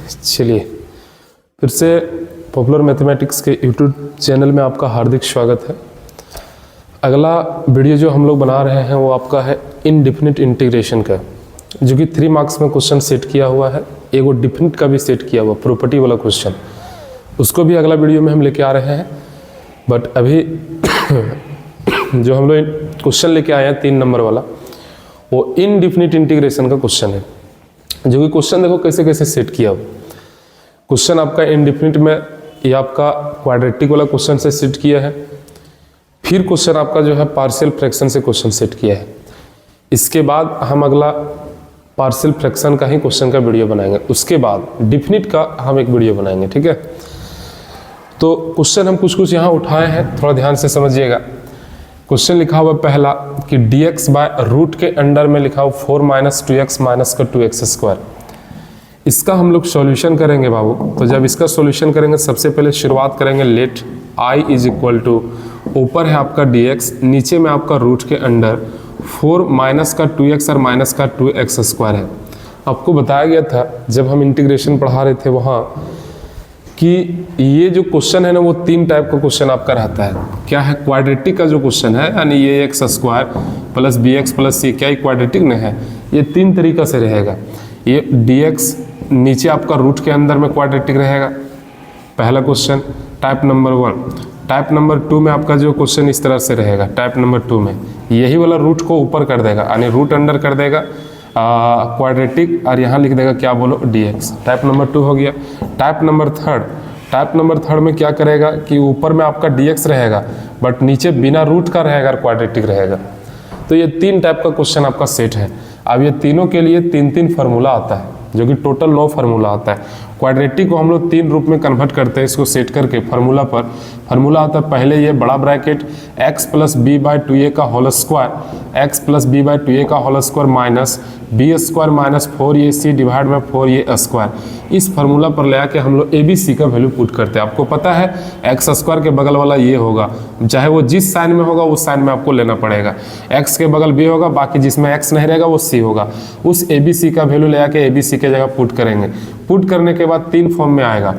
चलिए फिर से पॉपुलर मैथमेटिक्स के यूट्यूब चैनल में आपका हार्दिक स्वागत है। अगला वीडियो जो हम लोग बना रहे हैं वो आपका है इनडिफिनिट इंटीग्रेशन का, जो कि 3 मार्क्स में क्वेश्चन सेट किया हुआ है। एगो डिफिनिट का भी सेट किया हुआ प्रॉपर्टी वाला क्वेश्चन, उसको भी अगला वीडियो में हम लेके आ रहे हैं। बट अभी जो हम लोग क्वेश्चन लेके आए हैं 3 नंबर वाला, वो इनडिफिनिट इंटीग्रेशन का क्वेश्चन है। जो कि क्वेश्चन देखो कैसे कैसे सेट किया हुआ। क्वेश्चन आपका इनडिफिनिट में ये आपका क्वाड्रेटिक वाला क्वेश्चन से सेट किया है। फिर क्वेश्चन आपका जो है पार्शियल फ्रैक्शन से क्वेश्चन सेट किया है। इसके बाद हम अगला पार्शियल फ्रैक्शन का ही क्वेश्चन का वीडियो बनाएंगे, उसके बाद डिफिनिट का हम एक वीडियो बनाएंगे, ठीक है। तो क्वेश्चन हम कुछ यहाँ उठाए हैं, थोड़ा ध्यान से समझिएगा। क्वेश्चन लिखा हुआ पहला कि dx बाय रूट के अंडर में लिखा हुआ 4 माइनस 2x माइनस का 2x स्क्वायर। इसका हम लोग सॉल्यूशन करेंगे बाबू। तो जब इसका सॉल्यूशन करेंगे सबसे पहले शुरुआत करेंगे let i is equal to, ऊपर है आपका dx, नीचे में आपका रूट के अंडर 4 माइनस का 2x और माइनस का 2x स्क्वायर है। आपको बताया गया था जब हम इंटीग्रेशन पढ़ा रहे थे वहाँ कि ये जो क्वेश्चन है ना वो 3 टाइप का क्वेश्चन आपका रहता है। क्या है? क्वाड्रेटिक का जो क्वेश्चन है, यानी ये x square plus b x plus c, क्या ये क्वाड्रेटिक नहीं है? ये 3 तरीका से रहेगा। ये dx नीचे आपका रूट के अंदर में क्वाड्रेटिक रहेगा, पहला question type number 1। Type number 2 में आपका जो क्वेश्चन इस तरह से रहेगा, टाइप नंबर 2 में यही वाला रूट को ऊपर कर देगा, यानी रूट अंडर कर देगा क्वाड्रेटिक, और यहाँ लिख देगा क्या बोलो dx। टाइप नंबर 2 हो गया। टाइप नंबर 3, टाइप नंबर 3 में क्या करेगा कि ऊपर में आपका dx रहेगा बट नीचे बिना रूट का रहेगा और क्वाड्रेटिक रहेगा। तो ये 3 टाइप का क्वेश्चन आपका सेट है। अब ये तीनों के लिए 3-3 फार्मूला आता है, जो कि टोटल 9 फार्मूला आता है। क्वाड्रेटिक को हम लोग 3 रूप में कन्वर्ट करते हैं इसको सेट करके फार्मूला पर। फार्मूला आता है पहले ये बड़ा bracket x plus b by 2a का whole square, x plus b by 2a का whole square minus b square minus 4ac divide में 4a स्क्वायर। इस फार्मूला पर ले आके हम लोग abc का वैल्यू पुट करते हैं। आपको पता है x स्क्वायर के बगल वाला ये होगा, चाहे वो जिस साइन में होगा उस साइन में आपको लेना पड़ेगा। x के बगल b होगा, बाकी जिसमें x नहीं रहेगा वो c होगा। उस abc का वैल्यू ले आके abc के जगह पुट करेंगे। पुट करने के बाद 3 फॉर्म में आएगा,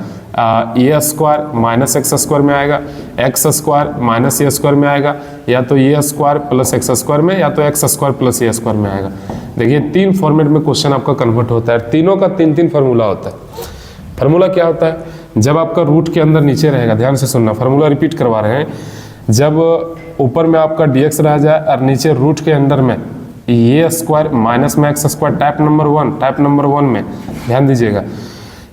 ए स्क्वायर माइनस एक्स स्क्वायर में आएगा, x square minus a square में आएगा, या तो ए स्क्वायर प्लस एक्स स्क्वायर में, या तो एक्स स्क्वायर प्लस ए स्क्वायर में आएगा। देखिए 3 फॉर्मेट में क्वेश्चन आपका कन्वर्ट होता है। तीनों का 3-3 फार्मूला होता है। फार्मूला क्या होता है? जब आपका रूट के अंदर नीचे रहेगा, ध्यान से सुनना, फार्मूला रिपीट करवा रहे हैं। जब ऊपर में आपका dx रह जाए और नीचे रूट के अंदर में ए स्क्वायर माइनस में एक्स स्क्वायर, टाइप नंबर 1 में ध्यान दीजिएगा,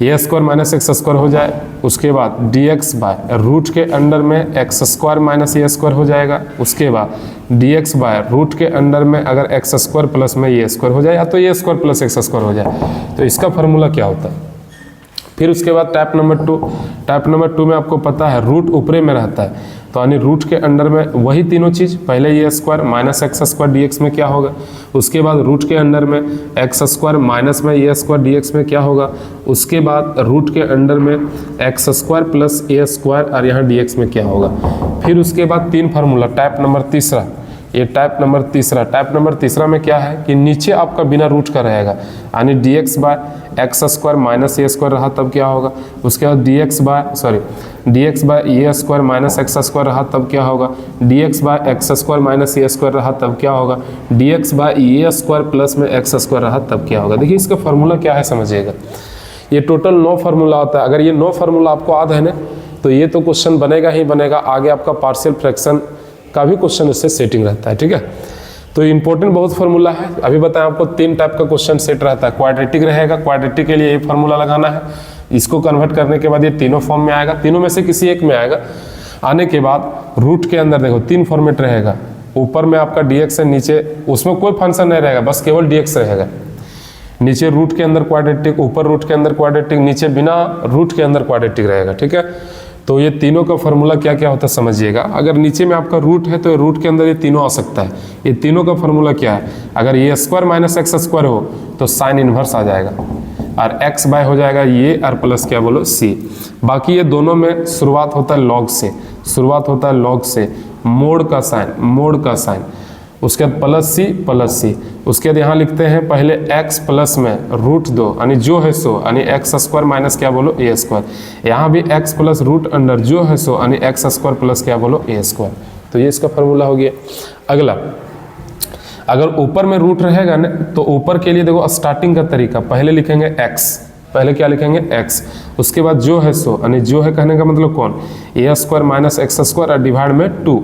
ए स्क्वायर माइनस एक्स स्क्वायर हो जाए। उसके बाद dx बाय रूट के अंडर में x square minus a square हो जाएगा। उसके बाद dx बाय रूट के अंडर में अगर एक्स स्क्वायर प्लस में ए स्क्वायर हो जाए, या तो ए स्क्वायर प्लस एक्स स्क्वायर हो जाए। तो इसका फार्मूला क्या होता है? फिर उसके बाद टाइप नंबर 2, टाइप नंबर 2 में आपको पता है रूट ऊपरे में रहता है, तो यानी रूट के अंडर में वही तीनों चीज़, पहले a square minus x square dx में क्या होगा, उसके बाद रूट के अंडर में एक्स स्क्वायर माइनस में ए स्क्वायर dx में क्या होगा, उसके बाद रूट के अंडर में एक्स स्क्वायर प्लस ए स्क्वायर और यहाँ dx में क्या होगा। फिर उसके बाद 3 फार्मूला, टाइप नंबर 3, ये टाइप नंबर 3। टाइप नंबर 3 में क्या है कि नीचे आपका बिना रूट का रहेगा, यानी dx by x square minus a square रहा तब क्या होगा। उसके बाद dx by a square minus x square रहा तब क्या होगा। dx by x square minus a square रहा तब क्या होगा। dx by a square plus में एक्स स्क्वायर रहा तब क्या होगा। देखिए इसका फार्मूला क्या है समझिएगा। ये टोटल 9 फार्मूला होता है। अगर ये 9 फार्मूला आपको याद है ना, तो ये तो क्वेश्चन बनेगा ही बनेगा। आगे आपका पार्शियल फ्रैक्शन का भी क्वेश्चन इससे सेटिंग रहता है, ठीक है। तो इंपॉर्टेंट बहुत फार्मूला है। अभी बताएं आपको 3 टाइप का क्वेश्चन सेट रहता है। क्वाड्रेटिक रहेगा, क्वाड्रेटिक के लिए ये फार्मूला लगाना है। इसको कन्वर्ट करने के बाद ये तीनों फॉर्म में आएगा, तीनों में से किसी एक में आएगा। आने के बाद रूट के अंदर देखो 3 फॉर्मेट रहेगा। ऊपर में आपका dx है, नीचे उसमें कोई फंक्शन नहीं रहेगा, बस केवल dx रहेगा। नीचे रूट के अंदर क्वाड्रेटिक, ऊपर रूट के अंदर क्वाड्रेटिक, नीचे बिना रूट के अंदर क्वाड्रेटिक रहेगा, ठीक है। तो ये तीनों का फार्मूला क्या क्या होता है समझिएगा। अगर नीचे में आपका रूट है तो रूट के अंदर ये तीनों आ सकता है। ये तीनों का फार्मूला क्या है? अगर ए स्क्वायर माइनस एक्स स्क्वायर हो तो साइन इन्वर्स आ जाएगा, और x बाय हो जाएगा ये, और प्लस क्या बोलो c। बाकी ये दोनों में शुरुआत होता है लॉग से, मोड का साइन। उसके बाद प्लस सी, उसके बाद यहाँ लिखते हैं पहले x प्लस में √2 यानी जो है सो यानी एक्स स्क्वायर माइनस क्या बोलो ए स्क्वायर। यहाँ भी x प्लस रूट अंडर जो है सो यानी एक्स स्क्वायर प्लस क्या बोलो ए स्क्वायर। तो ये इसका फॉर्मूला हो गया। अगला, अगर ऊपर में रूट रहेगा ना तो ऊपर के लिए देखो स्टार्टिंग का तरीका, पहले लिखेंगे x, पहले क्या लिखेंगे x, उसके बाद जो है सो यानी जो है कहने का मतलब कौन ए स्क्वायर माइनस एक्स स्क्वायर और डिवाइड में 2,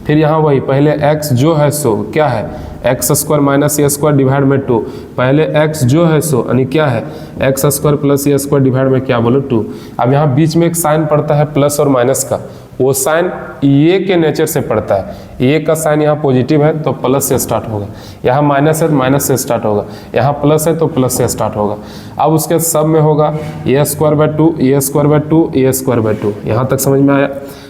फिर यहाँ वही पहले x जो है सो क्या है x square minus a square divide में 2, पहले x जो है सो यानी क्या है एक्स स्क्वायर प्लस ए स्क्वायर डिवाइड में क्या बोलो 2। अब यहाँ बीच में एक साइन पड़ता है प्लस और माइनस का, वो साइन ये के नेचर से पड़ता है, ये का साइन यहाँ पॉजिटिव है तो प्लस से स्टार्ट होगा, यहाँ माइनस है तो माइनस से स्टार्ट होगा, यहाँ प्लस है तो प्लस से स्टार्ट होगा। अब उसके सब में होगा a square by 2, a square by 2, a square by 2। यहाँ तक समझ में आया।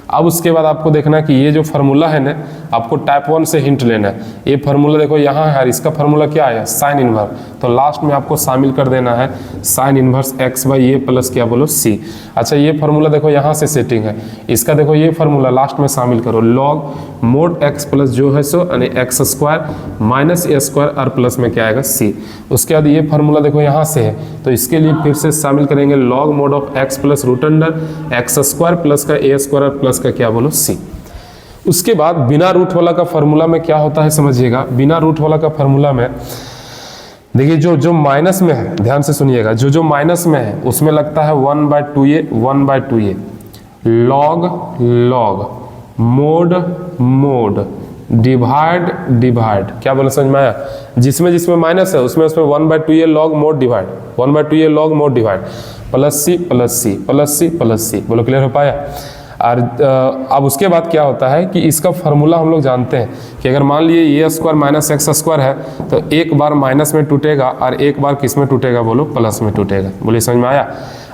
अब उसके बाद आपको देखना है कि ये जो फार्मूला है ना आपको टाइप 1 से हिंट लेना है। ये फार्मूला देखो यहाँ है, इसका फार्मूला क्या आया साइन इनवर्स, तो लास्ट में आपको शामिल कर देना है sign inverse x by A plus क्या बोलो c। अच्छा ये फार्मूला देखो यहाँ से सेटिंग है, इसका देखो ये फार्मूला लास्ट में शामिल करो, लॉग मोड x प्लस जो है सो यानी x square minus a square और प्लस में क्या आएगा c। उसके बाद ये फार्मूला देखो यहाँ से है तो इसके लिए फिर से शामिल करेंगे log mod of x plus root under x square plus का ए स्क्वायर और प्लस का क्या बोलो c। उसके बाद बिना रूट वाला का फार्मूला में क्या होता है समझिएगा। बिना रूट वाला का फार्मूला में देखिए जो माइनस में है, ध्यान से सुनिएगा, जो माइनस में है उसमें लगता है 1/2a 1/2a, log mod divide क्या बोले समझ में आया। जिसमें माइनस है उसमें 1/2a log mod divide, 1/2a log mod divide plus c बोलो क्लियर हो पाया। और अब उसके बाद क्या होता है कि इसका फार्मूला हम लोग जानते हैं कि अगर मान लिए ए स्क्वायर माइनस एक्स स्क्वायर है तो एक बार माइनस में टूटेगा और एक बार किस में टूटेगा बोलो प्लस में टूटेगा। बोलिए समझ में आया।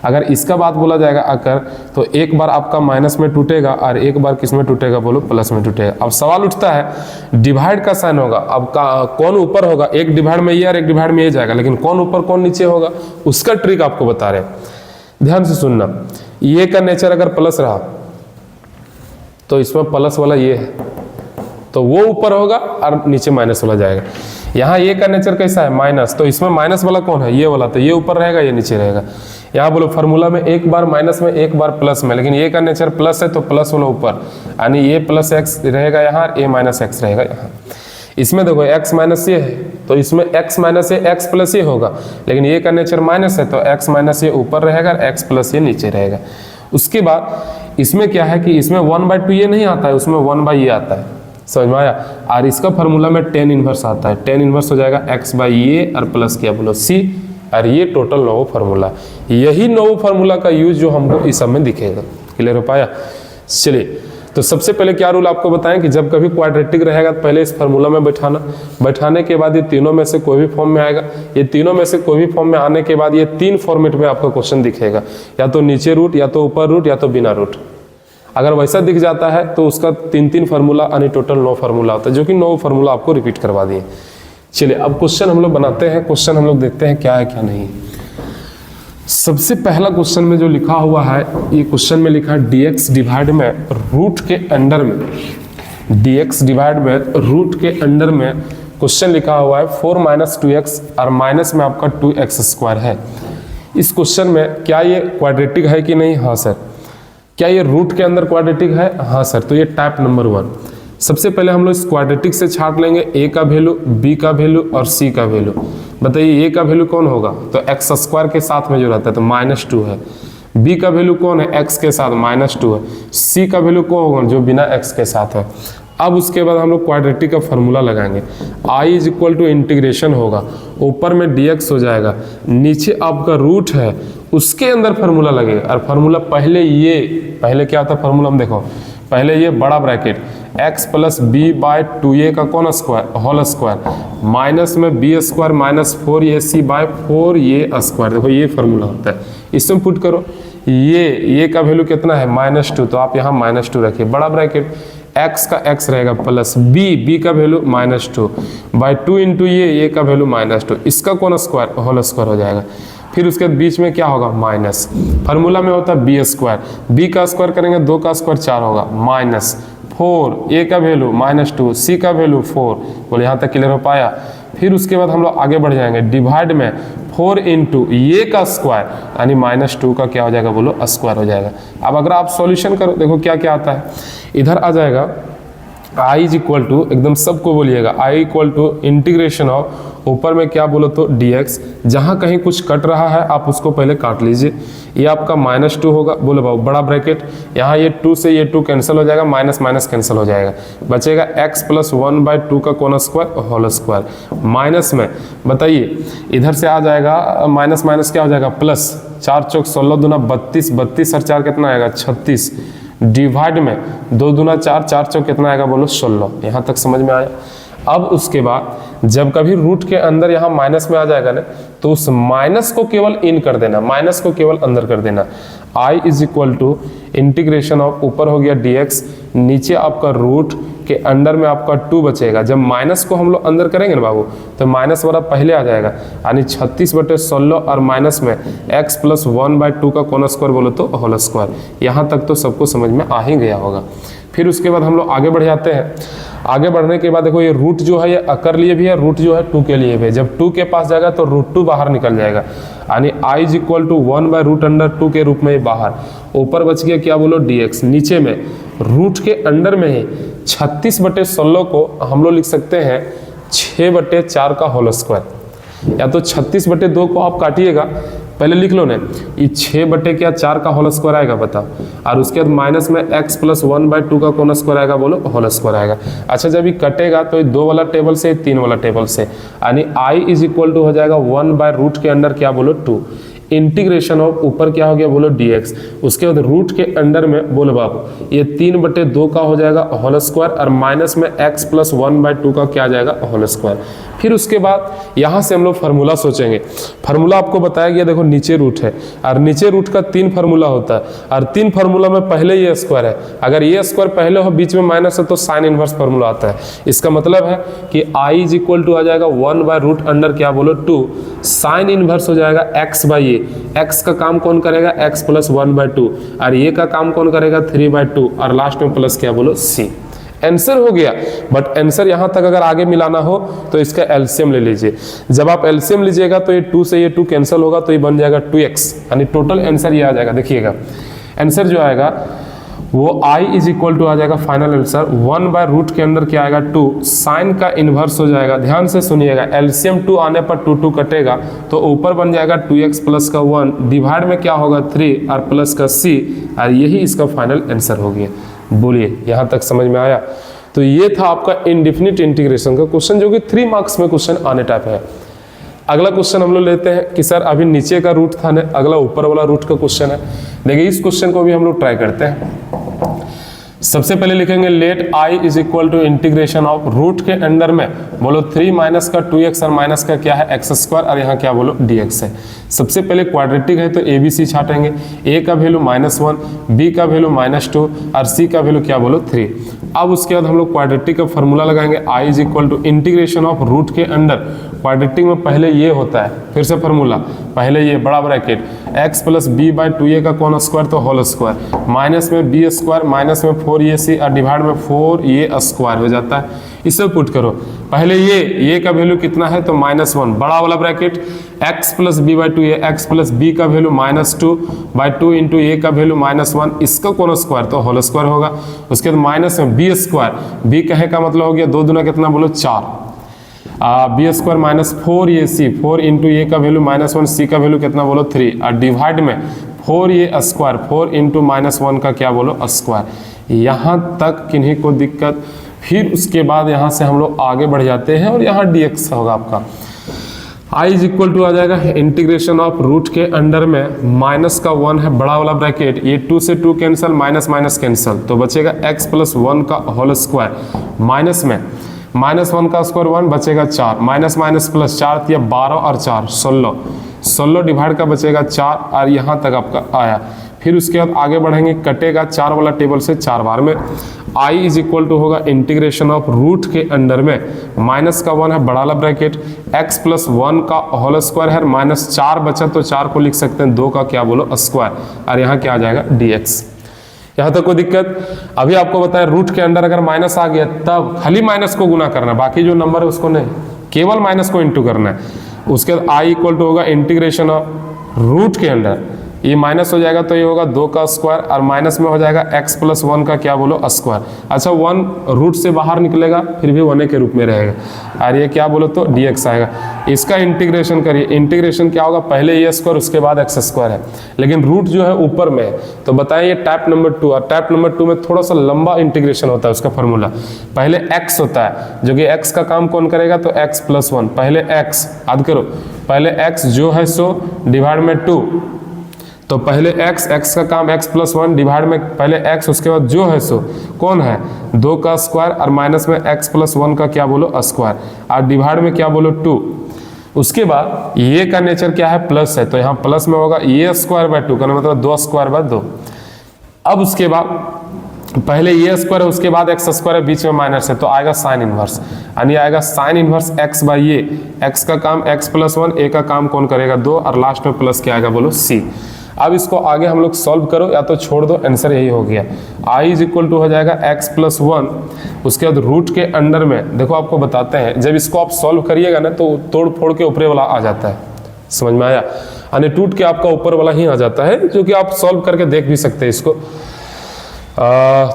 अगर इसका बात बोला जाएगा अगर तो एक बार आपका माइनस में टूटेगा और एक बार किस में टूटेगा बोलो प्लस में टूटेगा। अब सवाल उठता है डिवाइड का साइन होगा, अब कौन ऊपर होगा, एक डिवाइड में ये और एक डिवाइड में ये जाएगा, लेकिन कौन ऊपर कौन नीचे होगा उसका ट्रिक आपको बता रहे हैं। ध्यान से सुनना, ये का नेचर अगर प्लस रहा तो इसमें प्लस वाला ये है तो वो ऊपर होगा और नीचे माइनस वाला जाएगा। यहाँ ये का नेचर कैसा है माइनस, तो इसमें माइनस वाला कौन है ये वाला, तो ये ऊपर रहेगा ये नीचे रहेगा। यहाँ बोलो फार्मूला में एक बार माइनस में एक बार प्लस में, लेकिन ये का नेचर प्लस है तो प्लस वाला ऊपर, यानी ये प्लस एक्स रहेगा यहाँ और ए माइनस एक्स रहेगा यहाँ। इसमें देखो x माइनस ये है तो इसमें x माइनस ये x प्लस ये होगा, लेकिन ये का नेचर माइनस है तो x माइनस ये ऊपर रहेगा और x प्लस ये नीचे रहेगा। उसके बाद इसमें क्या है कि इसमें 1/2 ये नहीं आता है, उसमें 1/a आता है, समझ में आया। और इसका फार्मूला में tan इनवर्स आता है, tan इनवर्स हो जाएगा x/a और प्लस क्या बोलो c, और ये टोटल 9 फार्मूला। यही 9 फार्मूला का यूज जो हमको इस सब में दिखेगा। क्लियर हो पाया। चलिए तो सबसे पहले क्या रूल आपको बताएं कि जब कभी क्वाड्रेटिक रहेगा तो पहले इस फार्मूला में बैठाने के बाद ये तीनों में से कोई भी फॉर्म में आएगा। ये तीनों में से कोई भी फॉर्म में आने के बाद ये 3 फॉर्मेट में आपको क्वेश्चन दिखेगा, या तो नीचे रूट, या तो ऊपर रूट, या तो बिना रूट। अगर वैसा दिख जाता है तो उसका 3 फार्मूला यानी टोटल 9 फार्मूला होता है, जो कि 9 फार्मूला आपको रिपीट करवा दिए। चलिए अब क्वेश्चन हम लोग बनाते हैं, क्वेश्चन हम लोग देखते हैं क्या है क्या नहीं है। सबसे पहला क्वेश्चन में जो लिखा हुआ है, ये क्वेश्चन में लिखा है dx डिवाइड में रूट के अंडर में, dx डिवाइड में रूट के अंडर में क्वेश्चन लिखा हुआ है 4 - 2x और माइनस में आपका 2x स्क्वायर है। इस क्वेश्चन में क्या ये क्वाड्रेटिक है कि नहीं? हाँ सर। क्या ये रूट के अंदर क्वाड्रेटिक है? हाँ सर। तो ये टाइप नंबर 1। सबसे पहले हम लोग इस क्वाड्रेटिक से छाट लेंगे a का वैल्यू, b का वैल्यू और c का वैल्यू। बताइए a का वैल्यू कौन होगा? तो एक्स स्क्वायर के साथ में जो रहता है तो -2 है। b का वैल्यू कौन है? x के साथ -2 है। c का वैल्यू कौन होगा? जो बिना x के साथ है। अब उसके बाद हम लोग क्वाड्रेटिक का फॉर्मूला लगाएंगे। i = इंटीग्रेशन होगा, ऊपर में dx हो जाएगा, नीचे आपका रूट है, उसके अंदर फार्मूला लगेगा। और फार्मूला पहले क्या होता है फार्मूला में देखो, पहले ये बड़ा ब्रैकेट x + b/2a का कौन स्क्वायर होल स्क्वायर माइनस में b² -4ac/4a²। देखो ये फार्मूला होता है, इसमें पुट करो। ये का वैल्यू कितना है? -2, तो आप यहाँ -2 रखिए, बड़ा ब्रैकेट x का x रहेगा प्लस b का वैल्यू -2/2 × ये का वैल्यू -2, इसका कौन स्क्वायर होल स्क्वायर हो जाएगा। फिर उसके बीच में क्या होगा? माइनस। फार्मूला में होता है b², b का स्क्वायर करेंगे 2 का स्क्वायर 4 होगा, 4, ए का वैल्यू -2, सी का वैल्यू 4। बोले यहाँ तक क्लियर हो पाया। फिर उसके बाद हम लोग आगे बढ़ जाएंगे, डिवाइड में 4 इंटू ये का स्क्वायर यानी -2 का क्या हो जाएगा बोलो स्क्वायर हो जाएगा। अब अगर आप सॉल्यूशन करो देखो क्या क्या आता है, इधर आ जाएगा i इज इक्वल टू, एकदम सबको बोलिएगा, i equal to integration of, ऊपर में क्या बोलो तो dx, जहाँ कहीं कुछ कट रहा है आप उसको पहले काट लीजिए। ये आपका -2 होगा, बोलो बाबू बड़ा ब्रैकेट, यहाँ ये 2 से ये 2 कैंसिल हो जाएगा, माइनस माइनस कैंसिल हो जाएगा, बचेगा x प्लस 1/2 का कोना स्क्वायर होल स्क्वायर। माइनस में बताइए इधर से आ जाएगा माइनस माइनस क्या हो जाएगा प्लस, 4 चौक 16 दूना 32, 32 और 4 कितना आएगा 36, डिवाइड में 2 दूना 4, 4 चौक कितना आएगा बोलो 16। यहाँ तक समझ में आया। अब उसके बाद जब कभी रूट के अंदर यहाँ माइनस में आ जाएगा ना, तो उस माइनस को केवल इन कर देना, माइनस को केवल अंदर कर देना। i is equal to integration of, ऊपर हो गया dx, नीचे आपका रूट के अंडर में आपका 2 बचेगा। जब माइनस को हम लोग अंदर करेंगे ना बाबू, तो माइनस वाला पहले आ जाएगा, यानी 36/16 और माइनस में x प्लस 1/2 का कोना स्क्वायर बोलो तो होल स्क्वायर। यहाँ तक तो सबको समझ में आ ही गया होगा। फिर उसके बाद हम लोग आगे बढ़ जाते हैं। आगे बढ़ने के बाद देखो ये रूट जो है ये अकर लिए भी है, रूट जो है 2 के लिए भी है। जब 2 के पास जाएगा तो √2 बाहर निकल जाएगा, यानी i इज इक्वल टू 1/√2 के रूप में बाहर, ऊपर बच गया क्या बोलो dx, नीचे में रूट के अंडर में ही 36/16 को हम लोग लिख सकते हैं 6/4 का होल स्क्वायर, या तो 36/2 को आप काटिएगा, पहले लिख लो ना, ये 6/4 का होल स्क्वायर आएगा बताओ, और उसके बाद माइनस में x प्लस 1/2 का कोना स्क्वायर आएगा बोलो होल स्क्वायर आएगा। अच्छा जब ये कटेगा तो ये 2 वाला टेबल से 3 वाला टेबल से, यानी i इज इक्वल टू हो जाएगा 1/रूट के अंदर क्या बोलो 2, इंटीग्रेशन ऑफ, ऊपर क्या हो गया बोलो dx, उसके बाद रूट के अंडर में बोलो बाबू ये 3/2 का हो जाएगा होल स्क्वायर, और माइनस में x प्लस 1/2 का क्या आ जाएगा होल स्क्वायर। फिर उसके बाद यहाँ से हम लोग फार्मूला सोचेंगे। फार्मूला आपको बताया गया देखो नीचे रूट है, और नीचे रूट का 3 फार्मूला होता है, और 3 फार्मूला में पहले ये स्क्वायर है, अगर ये स्क्वायर पहले हो बीच में माइनस है तो साइन इनवर्स फार्मूला आता है। इसका मतलब है कि i इज इक्वल टू आ जाएगा 1/रूट अंडर क्या बोलो 2, साइन इनवर्स हो जाएगा x बाई ए, x का काम कौन करेगा x प्लस 1/2, और ये का काम कौन करेगा 3/2, और लास्ट में प्लस क्या बोलो c। आंसर हो गया, बट आंसर यहाँ तक अगर आगे मिलाना हो तो इसका एलसीएम ले लीजिए। जब आप एलसीएम लीजिएगा तो ये 2 से ये 2 कैंसिल होगा, तो ये बन जाएगा 2x, यानी टोटल आंसर ये आ जाएगा। देखिएगा आंसर जो आएगा वो i इज इक्वल टू आ जाएगा फाइनल आंसर 1/रूट के अंदर क्या आएगा 2, साइन का इन्वर्स हो जाएगा। ध्यान से सुनिएगा, एलसीएम 2 आने पर 2 कटेगा तो ऊपर बन जाएगा 2x प्लस का 1, डिवाइड में क्या होगा 3 और प्लस का c, और यही इसका फाइनल आंसर हो गया। बोलिए यहाँ तक समझ में आया? तो ये था आपका इनडिफिनिट इंटीग्रेशन का क्वेश्चन, जो कि 3 मार्क्स में क्वेश्चन आने टाइप है। अगला क्वेश्चन हम लोग लेते हैं कि सर अभी नीचे का रूट था ना, अगला ऊपर वाला रूट का क्वेश्चन है। देखिए इस क्वेश्चन को भी हम लोग ट्राई करते हैं। सबसे पहले लिखेंगे let i is equal to integration of, root के अंडर में बोलो 3 माइनस का 2x, और माइनस का क्या है x स्क्वायर, और यहाँ क्या बोलो dx है। सबसे पहले क्वाड्रेटिक है तो ABC छाटेंगे, a का वैल्यू -1, b का वैल्यू -2, और c का वैल्यू क्या बोलो 3। अब उसके बाद हम लोग क्वाड्रेटिक का फॉर्मूला लगाएंगे, i is equal to integration of root के अंडर, क्वाड्रेटिक में पहले ये होता है, फिर से फॉर्मूला पहले ये बड़ा ब्रैकेट x प्लस b/2a का कोना स्क्वायर तो होल स्क्वायर, माइनस में b स्क्वायर, माइनस में 4ac, और डिवाइड में 4a स्क्वायर हो जाता है। इसे पुट करो, पहले ये का वैल्यू कितना है तो -1, बड़ा वाला bracket x plus b/2a, x plus b का वैल्यू -2/2 इंटू a का वैल्यू -1, इसका कोना स्क्वायर तो होल स्क्वायर होगा। उसके बाद माइनस में b स्क्वायर, b कहे का मतलब हो गया 2 दूना कितना बोलो 4, b square minus 4ac, 4 into a का वैल्यू -1, c का वैल्यू कितना बोलो 3, और डिवाइड में 4a स्क्वायर, 4 इंटू -1 का क्या बोलो स्क्वायर। यहाँ तक किन्हीं को दिक्कत? फिर उसके बाद यहाँ से हम लोग आगे बढ़ जाते हैं, और यहाँ dx होगा आपका। i इज इक्वल टू आ जाएगा इंटीग्रेशन ऑफ रूट के अंडर में माइनस का 1 है, बड़ा वाला ब्रैकेट, ये 2 से 2 कैंसिल, माइनस माइनस कैंसिल, तो बचेगा x प्लस 1 का होल स्क्वायर, माइनस में -1 का स्क्वायर 1 बचेगा 4, माइनस माइनस प्लस 4 या 12 और 4 16 डिवाइड का बचेगा 4, और यहाँ तक आपका आया। फिर उसके बाद आगे बढ़ेंगे, कटेगा 4 वाला टेबल से 4 बार में। i इज इक्वल टू होगा इंटीग्रेशन ऑफ रूट के अंडर में माइनस का 1 है, बड़ा वाला ब्रैकेट, x प्लस 1 का होल स्क्वायर है, -4 बचा तो 4 को लिख सकते हैं 2 का क्या बोलो स्क्वायर, और यहाँ क्या आ जाएगा dx। यहाँ तक कोई दिक्कत? अभी आपको बताया रूट के अंडर अगर माइनस आ गया तब खाली माइनस को गुना करना है, बाकी जो नंबर है उसको नहीं, केवल माइनस को इंटू करना है। उसके बाद आई इक्वल टू होगा इंटीग्रेशन ऑफ रूट के अंडर, ये माइनस हो जाएगा तो ये होगा 2 का स्क्वायर और माइनस में हो जाएगा x प्लस 1 का क्या बोलो स्क्वायर। अच्छा 1 रूट से बाहर निकलेगा फिर भी 1 के रूप में रहेगा और ये क्या बोलो तो dx आएगा। इसका इंटीग्रेशन करिए, इंटीग्रेशन क्या होगा, पहले ये स्क्वायर उसके बाद x स्क्वायर है, लेकिन रूट जो है ऊपर में है तो बताएं ये टाइप नंबर 2, और टाइप नंबर 2 में थोड़ा सा लंबा इंटीग्रेशन होता है। उसका फॉर्मूला पहले x होता है जो कि x का काम कौन करेगा तो x प्लस 1, पहले x याद करो, पहले x जो है सो डिवाइड में 2, तो पहले x का काम x प्लस 1 डिवाइड में पहले x, उसके बाद जो है सो कौन है 2 का स्क्वायर और माइनस में x प्लस 1 का क्या बोलो स्क्वायर और डिवाइड में क्या बोलो 2। उसके बाद ये का नेचर क्या है प्लस है, तो यहाँ प्लस में होगा ये स्क्वायर बाय 2 का मतलब 2 स्क्वायर बाय 2। अब उसके बाद पहले ये स्क्वायर है उसके बाद एक्स स्क्वायर है बीच में माइनस है तो आएगा साइन इनवर्स, यानी आएगा साइन इनवर्स x बाई ये, x का काम x प्लस 1, a का काम कौन करेगा 2 और लास्ट में प्लस क्या आएगा बोलो c। अब इसको आगे हम लोग सॉल्व करो या तो छोड़ दो, आंसर यही हो गया। i इज इक्वल टू हो जाएगा x प्लस 1, उसके बाद रूट के अंडर में देखो आपको बताते हैं जब इसको आप सॉल्व करिएगा ना तो तोड़ फोड़ के ऊपरे वाला आ जाता है, समझ में आया, यानी टूट के आपका ऊपर वाला ही आ जाता है जो कि आप सॉल्व करके देख भी सकते हैं इसको।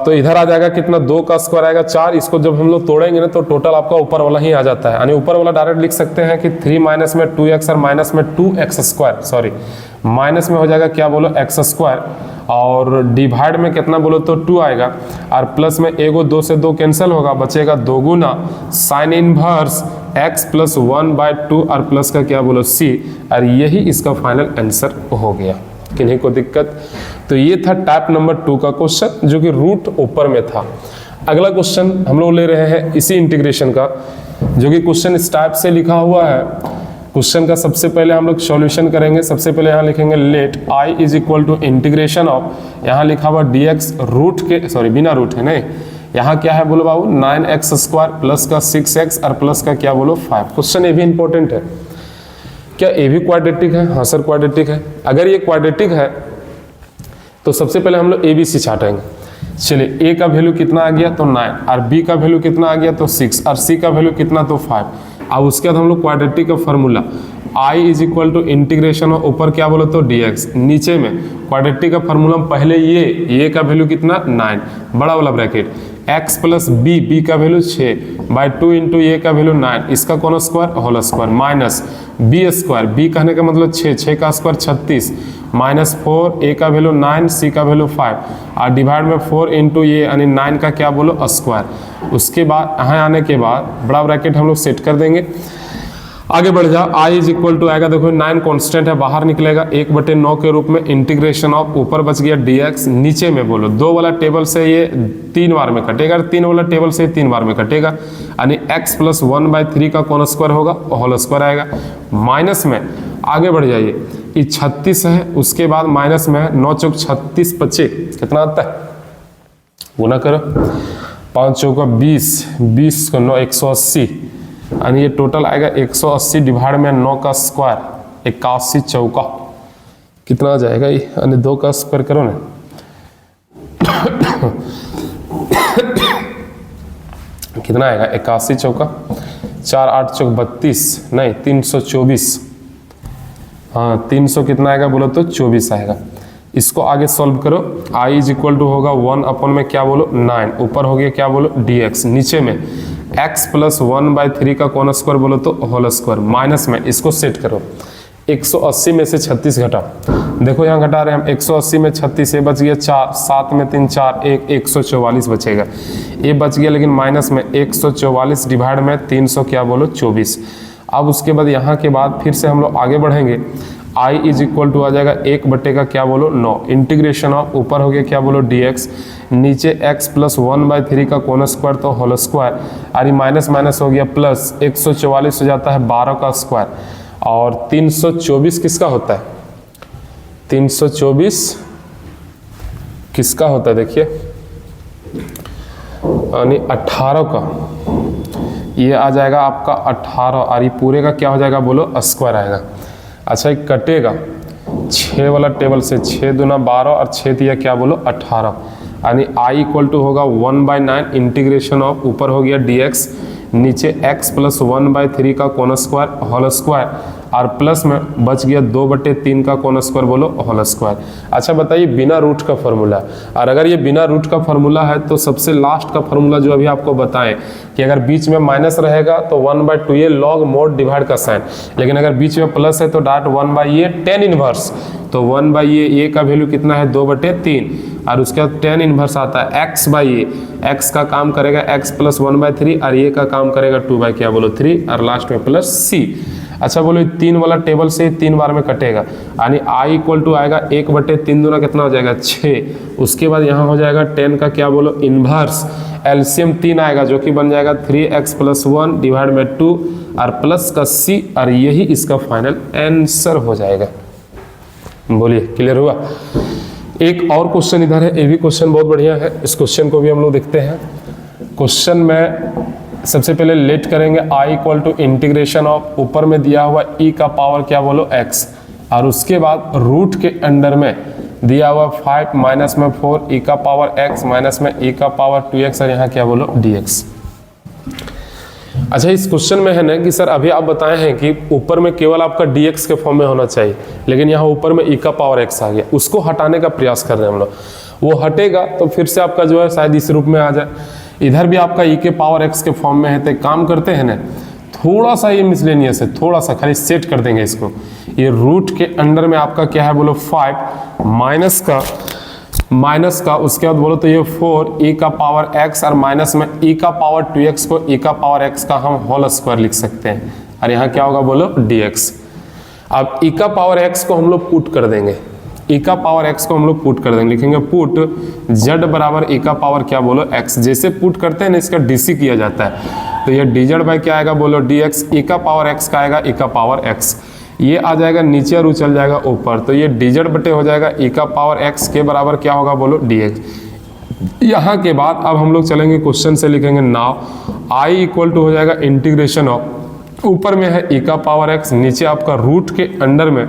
तो इधर आ जाएगा कितना 2 का स्क्वायर आएगा 4, इसको जब हम लोग तोड़ेंगे ना तो टोटल आपका ऊपर वाला ही आ जाता है, यानी ऊपर वाला डायरेक्ट लिख सकते हैं कि 3 माइनस में 2x और माइनस में 2x स्क्वायर, सॉरी माइनस में हो जाएगा क्या बोलो x स्क्वायर और डिवाइड में कितना बोलो तो 2 आएगा और प्लस में एगो 2 से 2 कैंसिल होगा, बचेगा 2 गुना sine inverse x plus 1 by 2 और प्लस का क्या बोलो c, और यही इसका फाइनल आंसर हो गया। किन्हीं को दिक्कत? तो ये था टाइप नंबर 2 का क्वेश्चन जो कि रूट ऊपर में था। अगला क्वेश्चन हम लोग ले रहे हैं इसी इंटीग्रेशन का जो कि क्वेश्चन इस टाइप से लिखा हुआ है। क्वेश्चन का सबसे पहले हम लोग सॉल्यूशन करेंगे। सबसे पहले यहाँ लिखेंगे let i is equal to integration of, यहाँ लिखा हुआ dx रूट के, सॉरी बिना रूट है नहीं, यहाँ क्या है बोलो बाबू 9x स्क्वायर प्लस का 6x और प्लस का क्या बोलो 5। क्वेश्चन ये भी इंपॉर्टेंट है, क्या ए भी क्वाड्रेटिक है? हाँ सर क्वाड्रेटिक है। अगर ये क्वाड्रेटिक है तो सबसे पहले हम लोग ए बी सी छाटेंगे। चलिए ए का वैल्यू कितना आ गया तो 9 और बी का वैल्यू कितना आ गया तो 6 और सी का वैल्यू कितना तो 5। अब उसके बाद हम लोग क्वाड्रेटिक का formula i is equal to integration और ऊपर क्या बोलो तो dx, नीचे में क्वाड्रेटिक का फॉर्मूला पहले ये का वैल्यू कितना 9 बड़ा वाला ब्रैकेट x प्लस बी का वैल्यू 6 बाई 2 इंटू ए का वैल्यू 9, इसका कौन square whole square minus b square, b कहने का मतलब 6 का स्क्वायर 36 माइनस 4 ए का वैल्यू 9 सी का वैल्यू 5 और डिवाइड में 4 इंटू ए यानी 9 का क्या बोलो स्क्वायर। उसके बाद यहाँ आने के बाद बड़ा ब्रैकेट हम लोग सेट कर देंगे। आगे बढ़ जाओ i इज इक्वल टू आएगा देखो 9 कांस्टेंट है बाहर निकलेगा 1/9 के रूप में इंटीग्रेशन ऑफ, ऊपर बच गया dx, नीचे में बोलो 2 वाला टेबल से ये 3 बार में कटेगा, 3 वाला टेबल से 3 बार में कटेगा, यानी x प्लस 1/3 का कौन स्क्वायर होगा होल स्क्वायर आएगा। माइनस में आगे बढ़ जाइए, ये 36 है, उसके बाद माइनस में 9 चौक 36 बचे कितना आता है गुना करो, 5 चौका 20, 20 को 9 180, यानी ये टोटल आएगा 180 डिवाइड में 9 का स्क्वायर 81 चौका कितना आ जाएगा ये, यानी 2 का स्क्वायर करो ना कितना आएगा 81 चौका 4 8 चौक 32 नहीं 324, हाँ 300 कितना आएगा बोलो तो 24 आएगा। इसको आगे सॉल्व करो, i इज इक्वल टू होगा 1 अपन में क्या बोलो 9, ऊपर हो गया क्या बोलो dx, नीचे में x प्लस 1/3 का कौन स्क्वायर बोलो तो होल स्क्वायर, माइनस में इसको सेट करो 180 में से 36 घटा, देखो यहाँ घटा रहे हैं हम 180 में 36 ये बच गया 4, 7 में 3 4 1 144 बचेगा, ये बच गया लेकिन माइनस में 144 डिवाइड में 300 क्या बोलो 24। अब उसके बाद यहाँ के बाद फिर से हम लोग आगे बढ़ेंगे, i इज इक्वल टू आ जाएगा 1 का क्या बोलो 9 इंटीग्रेशन ऑफ, ऊपर हो गया क्या बोलो dx, नीचे x प्लस 1/3 का कौन स्क्वायर तो होल स्क्वायर, यानी माइनस माइनस हो गया प्लस 144 हो जाता है 12 का स्क्वायर, और 324 किसका होता है 324 किसका होता है देखिए, यानी 18 का, ये आ जाएगा आपका 18 और ये पूरे का क्या हो जाएगा बोलो स्क्वायर आएगा। अच्छा एक कटेगा 6 वाला टेबल से, 6 दूना 12 और 6 दिया क्या बोलो 18, यानी आई इक्वल टू होगा 1/9 इंटीग्रेशन ऑफ, ऊपर हो गया dx, नीचे x प्लस 1/3 का कोन स्क्वायर होल स्क्वायर, और प्लस में बच गया 2/3 का कोन स्क्वायर बोलो होल स्क्वायर। अच्छा बताइए बिना रूट का फॉर्मूला, और अगर ये बिना रूट का फॉर्मूला है तो सबसे लास्ट का फॉर्मूला जो अभी आपको बताएं कि अगर बीच में माइनस रहेगा तो 1/2a लॉग मोड डिवाइड का साइन, लेकिन अगर बीच में प्लस है तो डाट 1/a tan इनवर्स, तो 1/a का वैल्यू कितना है 2/3, और उसके बाद tan इनवर्स आता है x/a, x का काम करेगा x प्लस 1/3 और a का काम करेगा 2 क्या बोलो 3, और लास्ट में प्लस c। अच्छा बोलो 3 वाला टेबल से 3 बार में कटेगा, यानी i इक्वल टू आएगा 1/3 दूना कितना हो जाएगा 6, उसके बाद यहाँ हो जाएगा 10 का क्या बोलो इन्वर्स, एलसीएम 3 आएगा जो कि बन जाएगा 3x प्लस 1 डिवाइड में 2 और प्लस का c, और यही इसका फाइनल आंसर हो जाएगा। बोलिए क्लियर हुआ। एक और क्वेश्चन इधर है, ये भी क्वेश्चन बहुत बढ़िया है, इस क्वेश्चन को भी हम लोग देखते हैं। क्वेश्चन में सबसे पहले लेट करेंगे i equal to integration of, ऊपर में दिया हुआ e का पावर क्या बोलो x, और उसके बाद रूट के अंडर में दिया हुआ 5 माइनस में 4 e का पावर x माइनस में e का पावर 2x, और यहाँ क्या बोलो dx। अच्छा इस क्वेश्चन में है ना कि सर अभी आप बताए हैं कि ऊपर में केवल आपका dx के फॉर्म में होना चाहिए, लेकिन यहाँ ऊपर में e का पावर x आ गया, उसको हटाने का प्रयास कर रहे हैं हम लोग। वो हटेगा तो फिर से आपका जो है शायद इस रूप में आ जाए, इधर भी आपका e के पावर x के फॉर्म में है, तो काम करते हैं ना थोड़ा सा ये मिसलेनियस है, थोड़ा सा खाली सेट कर देंगे इसको। ये रूट के अंडर में आपका क्या है बोलो 5 माइनस का उसके बाद बोलो तो ये 4 e का पावर x, और माइनस में e का पावर 2x को e का पावर x का हम होल स्क्वायर लिख सकते हैं, और यहाँ क्या होगा बोलो dx। अब e का पावर x को हम लोग पुट कर देंगे, e का पावर x को हम लोग पुट कर देंगे, लिखेंगे पुट z बराबर e का पावर क्या बोलो x, जैसे पुट करते हैं ना इसका dc किया जाता है, तो ये dz बाई क्या आएगा बोलो dx, e का पावर x का आएगा e का पावर x, ये आ जाएगा नीचे और चल जाएगा ऊपर, तो ये dz बटे हो जाएगा e का पावर x के बराबर क्या होगा बोलो dx। यहाँ के बाद अब हम लोग चलेंगे क्वेश्चन से, लिखेंगे नाउ i इक्वल टू हो जाएगा इंटीग्रेशन ऑफ, ऊपर में है e का पावर x, नीचे आपका रूट के अंडर में,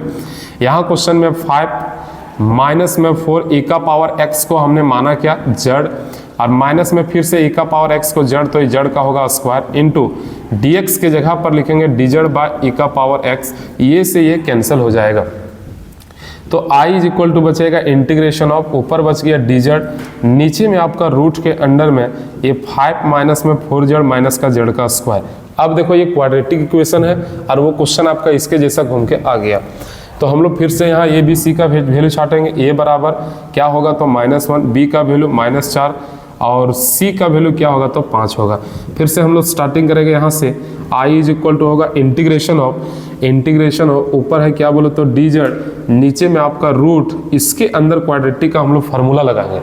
यहाँ क्वेश्चन में 5 माइनस में 4 e का पावर x को हमने माना क्या जड़, और माइनस में फिर से e का पावर x को जड़, तो ये जड़ का होगा स्क्वायर, इनटू dx के जगह पर लिखेंगे dz बाय e का पावर x, ये से ये कैंसिल हो जाएगा, तो i इज इक्वल टू बचेगा इंटीग्रेशन ऑफ, ऊपर बच गया dz, नीचे में आपका रूट के अंडर में ये 5 माइनस में 4z माइनस का z का स्क्वायर। अब देखो ये क्वाड्रेटिक इक्वेशन है और वो क्वेश्चन आपका इसके जैसा घूम के आ गया, तो हम लोग फिर से यहाँ ए बी सी का वैल्यू छाटेंगे, a बराबर क्या होगा तो -1, b का वैल्यू -4 और c का वैल्यू क्या होगा तो 5 होगा। फिर से हम लोग स्टार्टिंग करेंगे यहाँ से, i इज इक्वल टू होगा इंटीग्रेशन ऑफ, ऊपर है क्या बोलो तो dz, नीचे में आपका रूट, इसके अंदर क्वाड्रेटिक का हम लोग फार्मूला लगाएंगे।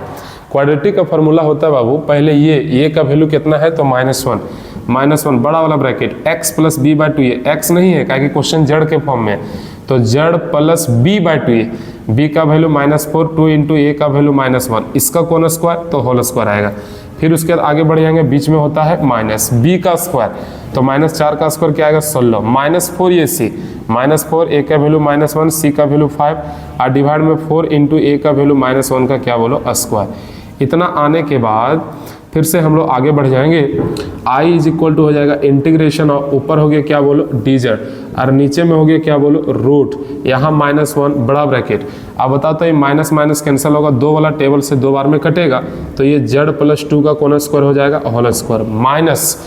क्वाड्रेटिक का फार्मूला होता है बाबू, पहले ये का वैल्यू कितना है तो -1 बड़ा वाला bracket x plus b by 2a, x नहीं है क्या कि क्वेश्चन जड़ के फॉर्म में है, तो जड़ plus b by 2a, b का वैल्यू -4, 2 इंटू a का वैल्यू -1, इसका कौन स्क्वायर तो होल स्क्वायर आएगा। फिर उसके बाद आगे बढ़ जाएंगे, बीच में होता है माइनस b का स्क्वायर, तो -4 का स्क्वायर क्या आएगा 16, -4 ये c, -4 a का वैल्यू -1, c का वैल्यू 5 और डिवाइड में 4 इंटू a का वैल्यू -1 का क्या बोलो स्क्वायर। इतना आने के बाद फिर से हम लोग आगे बढ़ जाएंगे, i इज इक्वल टू हो जाएगा इंटीग्रेशन ऑफ, ऊपर हो गया क्या बोलो dz और नीचे में हो गया क्या बोलो रूट, यहाँ -1 बड़ा ब्रैकेट। अब बताता है माइनस माइनस कैंसिल होगा, 2 वाला टेबल से 2 बार में कटेगा, तो ये z प्लस 2 का कौन स्क्वायर हो जाएगा होल स्क्वायर, माइनस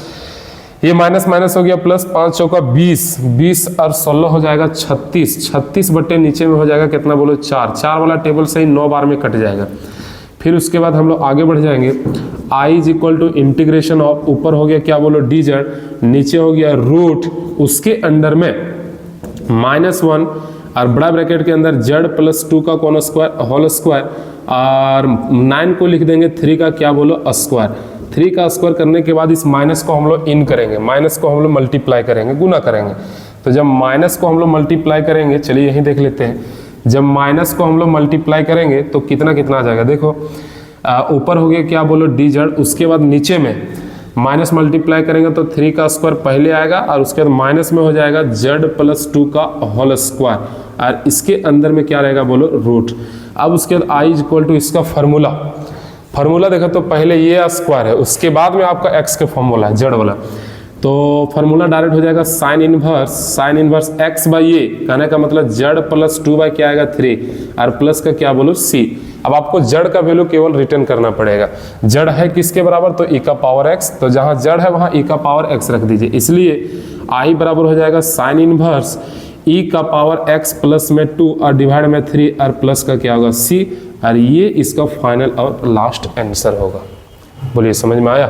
ये माइनस माइनस हो गया प्लस 5 चौका 20 और 16 हो जाएगा 36 बटे नीचे में हो जाएगा कितना बोलो 4 वाला टेबल से ही 9 बार में कट जाएगा। फिर उसके बाद हम लोग आगे बढ़ जाएंगे, i is equal to integration of, ऊपर हो गया क्या बोलो dz, नीचे हो गया रूट, उसके अंडर में -1 और बड़ा ब्रैकेट के अंदर z प्लस 2 का कौन स्क्वायर होल स्क्वायर, और 9 को लिख देंगे 3 का क्या बोलो स्क्वायर। 3 का स्क्वायर करने के बाद इस माइनस को हम लोग इन करेंगे, माइनस को हम लोग मल्टीप्लाई करेंगे, गुना करेंगे। तो जब माइनस को हम लोग मल्टीप्लाई करेंगे, चलिए यहीं देख लेते हैं, जब माइनस को हम लोग मल्टीप्लाई करेंगे तो कितना कितना आ जाएगा, देखो ऊपर हो गया क्या बोलो dz, उसके बाद नीचे में माइनस मल्टीप्लाई करेंगे तो 3 का स्क्वायर पहले आएगा और उसके बाद माइनस में हो जाएगा z प्लस 2 का होल स्क्वायर, और इसके अंदर में क्या रहेगा बोलो रूट। अब उसके बाद i इज इक्वल टू इसका फार्मूला, फार्मूला देखा तो पहले ये स्क्वायर है, उसके बाद में आपका x के फॉर्मूला है जड़ वाला, तो फार्मूला डायरेक्ट हो जाएगा साइन इनवर्स x बाई ये, कहने का मतलब जड़ प्लस 2 बाई क्या आएगा 3 और प्लस का क्या बोलो c। अब आपको जड़ का वैल्यू केवल रिटर्न करना पड़ेगा। जड़ है किसके बराबर, तो e का पावर x, तो जहां जड़ है वहां e का पावर x रख दीजिए, इसलिए i बराबर हो जाएगा साइन इनवर्स e का पावर x प्लस में 2 और डिवाइड में 3 और प्लस का क्या होगा c, और ये इसका फाइनल और लास्ट आंसर होगा। बोलिए समझ में आया।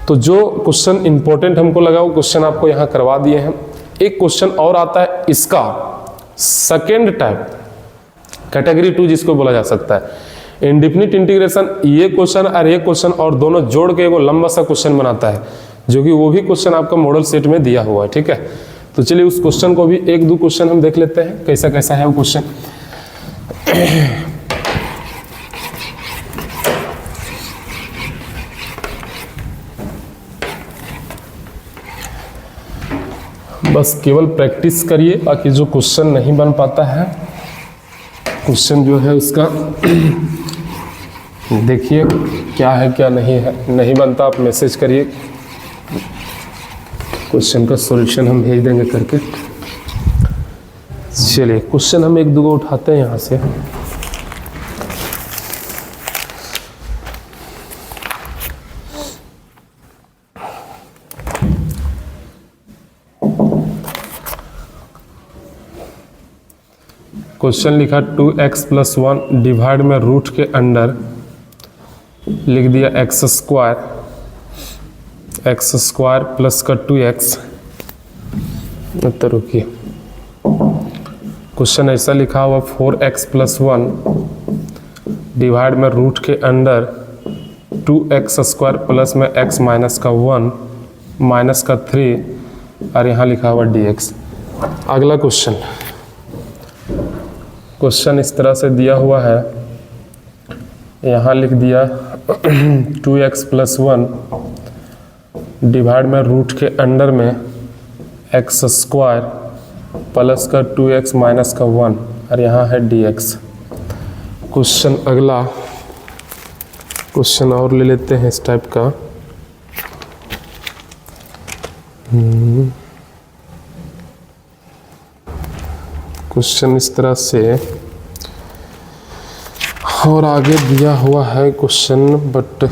तो जो क्वेश्चन इंपॉर्टेंट हमको लगा वो क्वेश्चन आपको यहाँ करवा दिए हैं। एक क्वेश्चन और आता है इसका सेकेंड टाइप, कैटेगरी 2 जिसको बोला जा सकता है इंडेफिनिट इंटीग्रेशन। ये क्वेश्चन और ये क्वेश्चन और दोनों जोड़ के वो लंबा सा क्वेश्चन बनाता है, जो कि वो भी क्वेश्चन आपका मॉडल सेट में दिया हुआ है, ठीक है। तो चलिए उस क्वेश्चन को भी एक दो क्वेश्चन हम देख लेते हैं कैसा कैसा है वो क्वेश्चन। बस केवल प्रैक्टिस करिए, बाकी जो क्वेश्चन नहीं बन पाता है, क्वेश्चन जो है उसका देखिए क्या है क्या नहीं है, नहीं बनता आप मैसेज करिए, क्वेश्चन का सॉल्यूशन हम भेज देंगे करके। चलिए क्वेश्चन हम एक दो को उठाते हैं यहाँ से। क्वेश्चन लिखा 2x + 1 डिवाइड में रूट के अंडर लिख दिया x स्क्वायर प्लस का 2x। तो रुकिए, क्वेश्चन ऐसा लिखा हुआ 4x + 1 डिवाइड में रूट के अंडर 2x स्क्वायर प्लस में x माइनस का 1 माइनस का 3 और यहाँ लिखा हुआ dx। अगला क्वेश्चन इस तरह से दिया हुआ है, यहाँ लिख दिया 2x + 1 डिवाइड में रूट के अंडर में x स्क्वायर प्लस का 2x माइनस का 1 और यहाँ है dx। क्वेश्चन अगला क्वेश्चन और ले लेते हैं इस टाइप का। क्वेश्चन इस तरह से और आगे दिया हुआ है क्वेश्चन, बट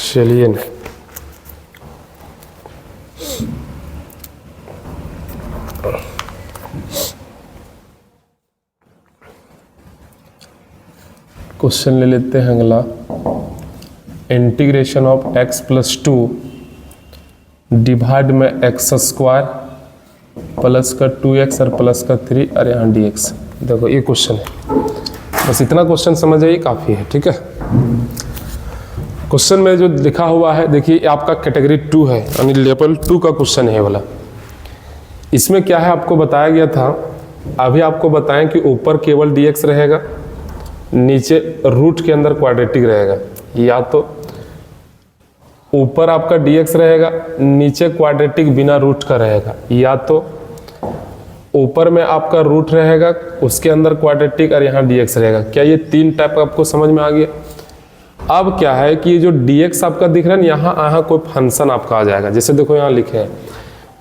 चलिए नहीं, क्वेश्चन ले लेते हैं अगला। इंटीग्रेशन ऑफ x + 2 डिवाइड में x स्क्वायर प्लस का 2x और प्लस का 3 और यहाँ dx। देखो ये क्वेश्चन है, बस इतना क्वेश्चन समझ आइए काफ़ी है, ठीक है। क्वेश्चन में जो लिखा हुआ है देखिए आपका कैटेगरी 2 है, यानी लेवल 2 का क्वेश्चन है वाला। इसमें क्या है आपको बताया गया था, अभी आपको बताएं कि ऊपर केवल dx रहेगा, नीचे रूट के अंदर क्वाड्रेटिक रहेगा, या तो ऊपर आपका dx रहेगा नीचे क्वाड्रेटिक बिना रूट का रहेगा, या तो ऊपर में आपका रूट रहेगा उसके अंदर क्वाड्रेटिक और यहाँ dx रहेगा। क्या ये तीन टाइप का आपको समझ में आ गया। अब क्या है कि ये जो dx आपका दिख रहा है ना, यहाँ कोई फंक्शन आपका आ जाएगा, जैसे देखो यहाँ लिखे हैं,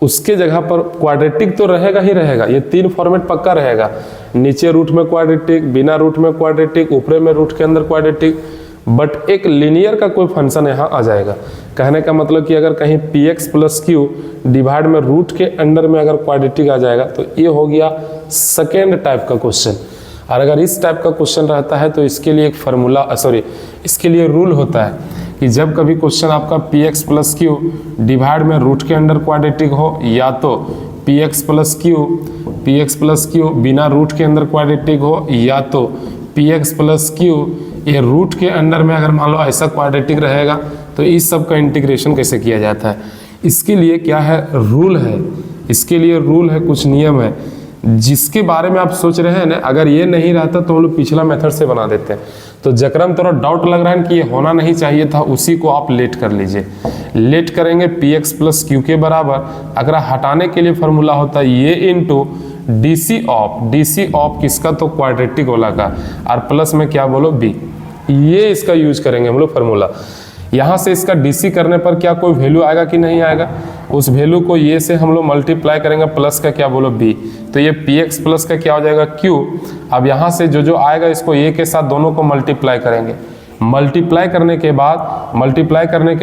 उसके जगह पर क्वाड्रेटिक तो रहेगा ही रहेगा, ये तीन फॉर्मेट पक्का रहेगा, नीचे रूट में क्वाड्रेटिक, बिना रूट में क्वाड्रेटिक, ऊपर में रूट के अंदर क्वाड्रेटिक, बट एक लीनियर का कोई फंक्शन यहाँ आ जाएगा। कहने का मतलब कि अगर कहीं px + q डिवाइड में रूट के अंडर में अगर क्वाड्रेटिक आ जाएगा तो ये हो गया सेकेंड टाइप का क्वेश्चन। और अगर इस टाइप का क्वेश्चन रहता है तो इसके लिए एक फार्मूला इसके लिए रूल होता है कि जब कभी क्वेश्चन आपका px + q डिवाइड में रूट के अंडर क्वाड्रेटिक हो, या तो px + q बिना रूट के अंदर क्वाड्रेटिक हो, या तो px + q ये रूट के अंडर में अगर मान लो ऐसा क्वाड्रेटिक रहेगा, तो इस सब का इंटीग्रेशन कैसे किया जाता है। इसके लिए क्या है, रूल है, इसके लिए रूल है, कुछ नियम है, जिसके बारे में आप सोच रहे हैं ना, अगर ये नहीं रहता तो हम लोग पिछला मेथड से बना देते हैं। तो जकरम थोड़ा डाउट लग रहा है कि ये होना नहीं चाहिए था, उसी को आप लेट कर लीजिए। लेट करेंगे px + q के बराबर, अगर हटाने के लिए फार्मूला होता है ये इंटू डी सी ऑफ किसका, तो क्वाड्रेटिक वाला का, और प्लस में क्या बोलो बी, ये इसका यूज करेंगे हम लोग फार्मूला। यहाँ से इसका डीसी करने पर क्या कोई वैल्यू आएगा कि नहीं आएगा, उस वैल्यू को ये से हम लोग मल्टीप्लाई करेंगे, प्लस का क्या बोलो बी, तो ये पी एक्स प्लस का क्या हो जाएगा क्यू। अब यहाँ से जो जो आएगा इसको ए के साथ दोनों को मल्टीप्लाई करेंगे, मल्टीप्लाई करने के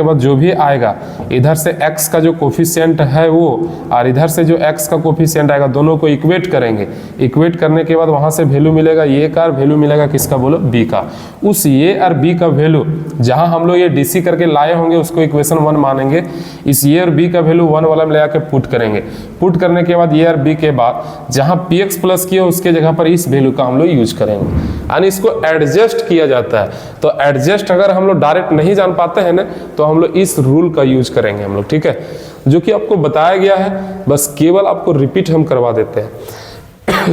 बाद जो भी आएगा इधर से x का जो कोफिशिएंट है वो, और इधर से जो x का कोफिशिएंट आएगा दोनों को इक्वेट करेंगे। इक्वेट करने के बाद वहाँ से वैल्यू मिलेगा ये का, और वैल्यू मिलेगा किसका बोलो b का। उस ये और b का वैल्यू जहाँ हम लोग ये डीसी करके लाए होंगे उसको इक्वेशन 1 मानेंगे। इस ये और b का वैल्यू 1 वाला में ले आके पुट करेंगे। पुट करने के बाद ये और b के बाद जहाँ पी एक्स प्लस किया उसके जगह पर इस वैल्यू का हम लोग यूज करेंगे, यानी इसको एडजस्ट किया जाता है। तो एडजस्ट अगर हम लोग डायरेक्ट नहीं जान पाते हैं ना तो हम लोग इस रूल का यूज करेंगे हम लोग, ठीक है, जो कि आपको बताया गया है, बस केवल आपको रिपीट हम करवा देते हैं।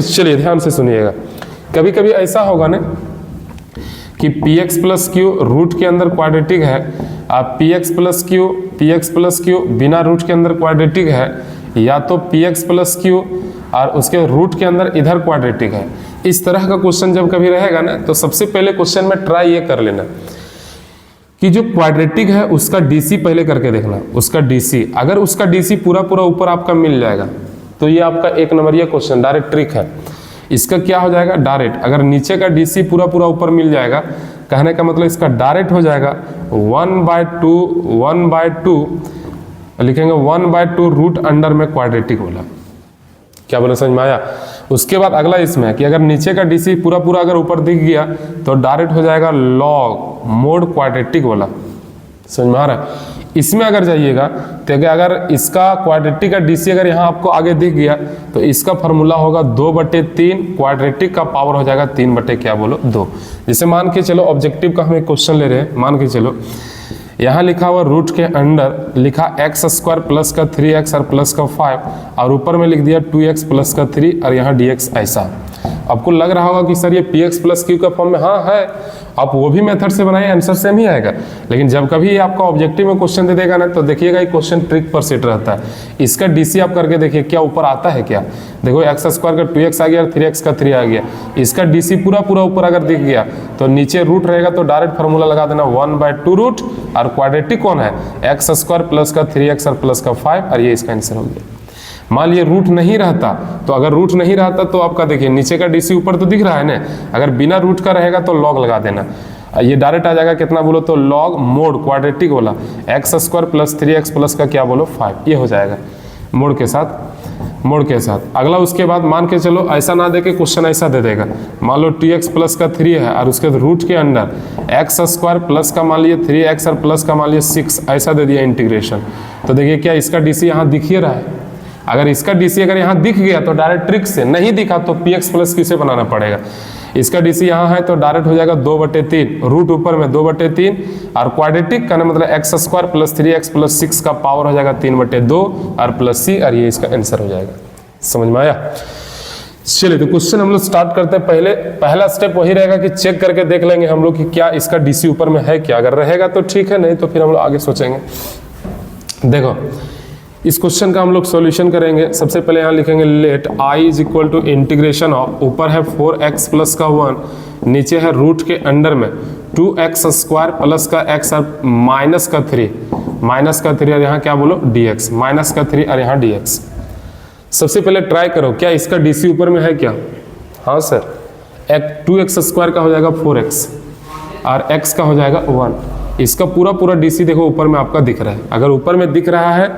चलिए ध्यान से सुनिएगा। कभी कभी ऐसा होगा ना कि p x plus q root के अंदर क्वाड्रेटिक है, आप पी एक्स प्लस क्यू बिना रूट के अंदर क्वाड्रेटिक है, या तो पी एक्स प्लस क्यू और उसके रूट के अंदर इधर क्वाड्रेटिक है। इस तरह का क्वेश्चन जब कभी रहेगा ना तो सबसे पहले क्वेश्चन में ट्राई ये कर लेना कि जो क्वाड्रेटिक है उसका डीसी पहले करके देखना। उसका डीसी, अगर उसका डीसी पूरा पूरा ऊपर आपका मिल जाएगा तो ये आपका 1 नंबरिया क्वेश्चन डायरेक्ट ट्रिक है। इसका क्या हो जाएगा डायरेक्ट, अगर नीचे का डीसी पूरा पूरा ऊपर मिल जाएगा, कहने का मतलब इसका डायरेक्ट हो जाएगा 1/2 लिखेंगे 1/2 रूट अंडर में क्वाड्रेटिक वाला। क्या बोले, समझ में आया। उसके बाद अगला इसमें है कि अगर नीचे का डीसी पूरा पूरा अगर ऊपर दिख गया तो डायरेक्ट हो जाएगा लॉग मोड क्वाड्रेटिक वाला। समझ में आ रहा है। इसमें अगर जाइएगा तो अगर इसका क्वाड्रेटिक का डीसी अगर यहाँ आपको आगे दिख गया तो इसका फॉर्मूला होगा 2/3, क्वाड्रेटिक का पावर हो जाएगा 3/2। जैसे मान के चलो ऑब्जेक्टिव का हम एक क्वेश्चन ले रहे हैं, मान के चलो यहाँ लिखा हुआ रूट के अंडर लिखा x² प्लस का 3x और प्लस का 5 और ऊपर में लिख दिया 2x प्लस का 3 और यहाँ dx ऐसा। आपको लग रहा होगा कि सर ये px प्लस क्यू का फॉर्म में, हाँ है, आप वो भी मेथड से बनाइए आंसर सेम ही आएगा। लेकिन जब कभी आपका ऑब्जेक्टिव में क्वेश्चन दे देगा ना तो देखिएगा ये क्वेश्चन ट्रिक पर सेट रहता है। इसका डीसी आप करके देखिए क्या ऊपर आता है क्या। देखो x² का 2x आ गया और 3x का 3 आ गया। इसका डीसी पूरा पूरा ऊपर अगर दिख गया तो नीचे रूट रहेगा तो डायरेक्ट फार्मूला लगा देना 1/2 रूट, और क्वाड्रेटिक कौन है x² प्लस का 3x और प्लस का 5, और ये इसका आंसर हो गया। मान लिए रूट नहीं रहता तो अगर रूट नहीं रहता तो आपका देखिए नीचे का डीसी ऊपर तो दिख रहा है ना, अगर बिना रूट का रहेगा तो लॉग लगा देना। ये डायरेक्ट आ जाएगा कितना बोलो तो लॉग मोड क्वाड्रेटिक वाला x² प्लस 3x प्लस का क्या बोलो 5, ये हो जाएगा मोड के साथ। अगला उसके बाद मान के चलो ऐसा ना दे के क्वेश्चन ऐसा दे देगा, मान लो 2x प्लस का 3 है और उसके रूट के अंडर x² प्लस का मान लिए 3x और प्लस का मान लिए 6 ऐसा दे दिया इंटीग्रेशन। तो देखिए क्या इसका डीसी यहाँ दिख ही रहा है। अगर इसका डीसी अगर यहाँ दिख गया तो डायरेक्ट ट्रिक से, नहीं दिखा तो px प्लस किसे बनाना पड़ेगा। इसका डीसी यहाँ है तो डायरेक्ट हो जाएगा 2/3, रूट ऊपर में 2/3 और क्वाड्रेटिक का मतलब x² प्लस 3x प्लस 6 का पावर हो जाएगा 3/2 और प्लस c, और ये इसका आंसर हो जाएगा। समझ में आया। चलिए तो क्वेश्चन हम लोग स्टार्ट करते हैं। पहला स्टेप वही रहेगा कि चेक करके देख लेंगे हम लोग कि क्या इसका डीसी ऊपर में है क्या। अगर रहेगा तो ठीक है, नहीं तो फिर हम लोग आगे सोचेंगे। देखो इस क्वेश्चन का हम लोग सॉल्यूशन करेंगे। सबसे पहले यहाँ लिखेंगे let i is equal to integration of, ऊपर है 4x प्लस का 1, नीचे है रूट के अंडर में 2x² प्लस का x और माइनस का 3 और यहाँ क्या बोलो dx, माइनस का 3 और यहाँ dx। सबसे पहले ट्राई करो क्या इसका डीसी ऊपर में है क्या। हाँ सर, 2x² का हो जाएगा 4x और x का हो जाएगा 1। इसका पूरा पूरा डीसी देखो ऊपर में आपका दिख रहा है। अगर ऊपर में दिख रहा है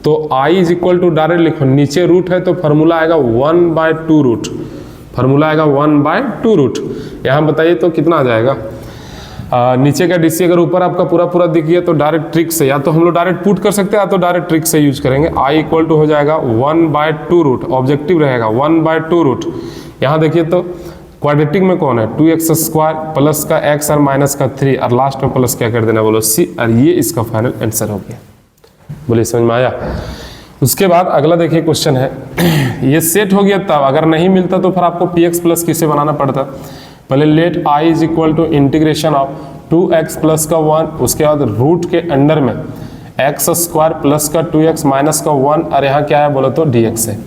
तो i is equal to direct लिखो, नीचे रूट है तो फॉर्मूला आएगा 1/2 रूट, फॉर्मूला आएगा 1/2 रूट। यहाँ बताइए तो कितना आ जाएगा। नीचे का डीसी अगर ऊपर आपका पूरा पूरा दिख गया तो डायरेक्ट ट्रिक से, या तो हम लोग डायरेक्ट पुट कर सकते हैं या तो डायरेक्ट ट्रिक से यूज करेंगे। i इक्वल टू हो जाएगा 1/2 रूट, ऑब्जेक्टिव रहेगा 1/2 रूट। यहाँ देखिए तो क्वाड्रेटिक में कौन है 2x² प्लस का x और माइनस का 3 और लास्ट में प्लस क्या कर देना बोलो c, और ये इसका फाइनल आंसर हो गया। बोलिए समझ में आया। उसके बाद अगला देखिए क्वेश्चन है, ये सेट हो गया तब, अगर नहीं मिलता तो फिर आपको px प्लस किसे बनाना पड़ता। पहले let i is equal to integration of 2x plus का 1, उसके बाद रूट के अंडर में x² प्लस का 2x माइनस का 1 और यहाँ क्या है बोलो तो dx है।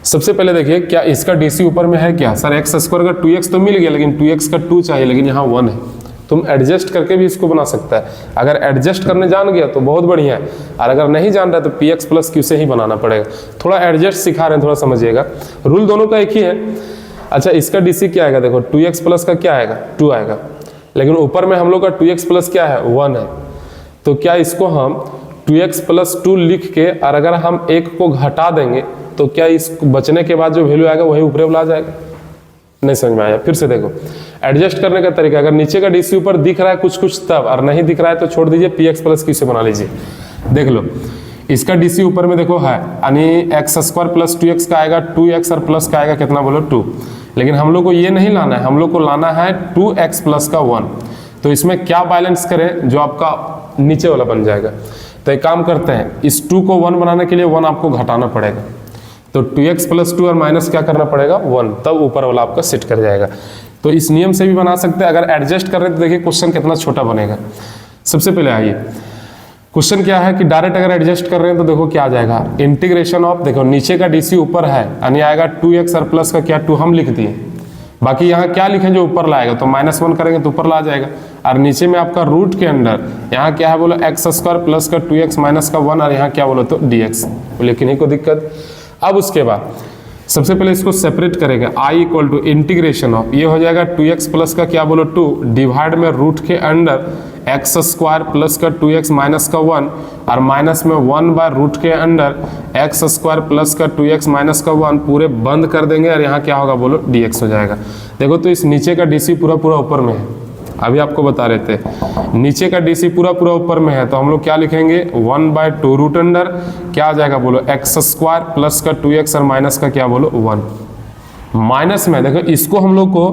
सबसे पहले देखिए क्या इसका डीसी ऊपर में है क्या सर, एक्स स्क्वायर का 2x तो मिल गया, लेकिन 2x का 2 चाहिए, लेकिन यहाँ 1 है। तुम एडजस्ट करके भी इसको बना सकता है। अगर एडजस्ट करने जान गया तो बहुत बढ़िया है, और अगर नहीं जान रहा तो px प्लस क्यू से ही बनाना पड़ेगा। थोड़ा एडजस्ट सिखा रहे हैं, थोड़ा समझिएगा, रूल दोनों का एक ही है। अच्छा इसका डीसी क्या आएगा, देखो 2x प्लस का क्या आएगा 2 आएगा, लेकिन ऊपर में हम लोग का 2x प्लस क्या है 1 है। तो क्या इसको हम 2x प्लस 2 लिख के, और अगर हम एक को घटा देंगे तो क्या इस बचने के बाद जो वैल्यू आएगा वही ऊपर वाला आ जाएगा। नहीं समझ में आया, फिर से देखो एडजस्ट करने का तरीका, अगर नीचे का डीसी ऊपर दिख रहा है कुछ कुछ तब, और नहीं दिख रहा है तो छोड़ दीजिए, px प्लस क्यू से बना लीजिए। देख लो इसका डीसी ऊपर में देखो है, यानी एक्स स्क्वायर प्लस 2x का आएगा 2x, और प्लस का आएगा कितना बोलो 2, लेकिन हम लोग को ये नहीं लाना है, हम लोग को लाना है 2x प्लस का 1। तो इसमें क्या बैलेंस करें जो आपका नीचे वाला बन जाएगा। तो एक काम करते हैं, इस 2 को 1 बनाने के लिए 1 आपको घटाना पड़ेगा, तो 2x प्लस 2 और माइनस क्या करना पड़ेगा 1, तब ऊपर वाला आपका सेट कर जाएगा। तो इस नियम से भी बना सकते हैं। अगर एडजस्ट कर रहे हैं तो देखिए क्वेश्चन कितना छोटा बनेगा। सबसे पहले आइए क्वेश्चन क्या है कि डायरेक्ट अगर एडजस्ट कर रहे हैं तो देखो क्या आ जाएगा, इंटीग्रेशन ऑफ, देखो नीचे का डीसी ऊपर है यानी आएगा 2x और प्लस का क्या 2 हम लिख दिए, बाकी यहाँ क्या लिखें जो ऊपर लाएगा, तो -1 करेंगे तो ऊपर ला जाएगा, और नीचे में आपका रूट के अंदर यहाँ क्या है बोलो एक्स स्क्वायर प्लस का 2x माइनस का 1, और यहाँ क्या बोलो तो dx, लेकिन ही को दिक्कत। अब उसके बाद सबसे पहले इसको सेपरेट करेंगे, i equal to integration of, ये हो जाएगा 2x प्लस का क्या बोलो 2 डिवाइड में रूट के अंडर एक्स स्क्वायर प्लस का 2x माइनस का 1, और माइनस में 1 बाय रूट के अंडर एक्स स्क्वायर प्लस का 2x माइनस का 1, पूरे बंद कर देंगे, और यहाँ क्या होगा बोलो dx हो जाएगा। देखो तो इस नीचे का डीसी पूरा पूरा ऊपर में है, अभी आपको बता रहे थे नीचे का डीसी पूरा पूरा ऊपर में है, तो हम लोग क्या लिखेंगे 1 बाय 2 रूट अंडर क्या आ जाएगा बोलो एक्स स्क्वायर प्लस का 2x और माइनस का क्या बोलो 1। माइनस में देखो इसको हम लोग को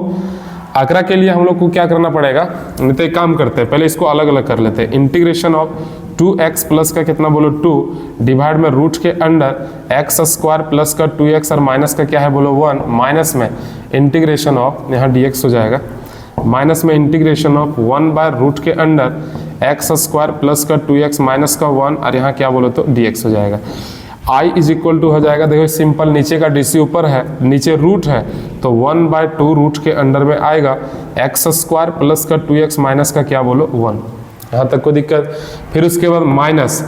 आंकड़ा के लिए हम लोग को क्या करना पड़ेगा, नहीं तो एक काम करते हैं पहले इसको अलग अलग कर लेते हैं। इंटीग्रेशन ऑफ 2x प्लस का कितना बोलो 2 डिवाइड में रूट के अंडर एक्स स्क्वायर प्लस का 2x और माइनस का क्या है बोलो 1, माइनस में इंटीग्रेशन ऑफ यहाँ dx हो जाएगा, माइनस में इंटीग्रेशन ऑफ 1 बाय रूट के अंडर एक्स स्क्वायर प्लस का 2x माइनस का 1, और यहाँ क्या बोलो तो dx हो जाएगा। i इज इक्वल टू हो जाएगा, देखो सिंपल, नीचे का डीसी ऊपर है नीचे रूट है, तो 1 बाय 2 रूट के अंडर में आएगा एक्स स्क्वायर प्लस का 2x माइनस का क्या बोलो 1, यहाँ तक कोई दिक्कत। फिर उसके बाद माइनस,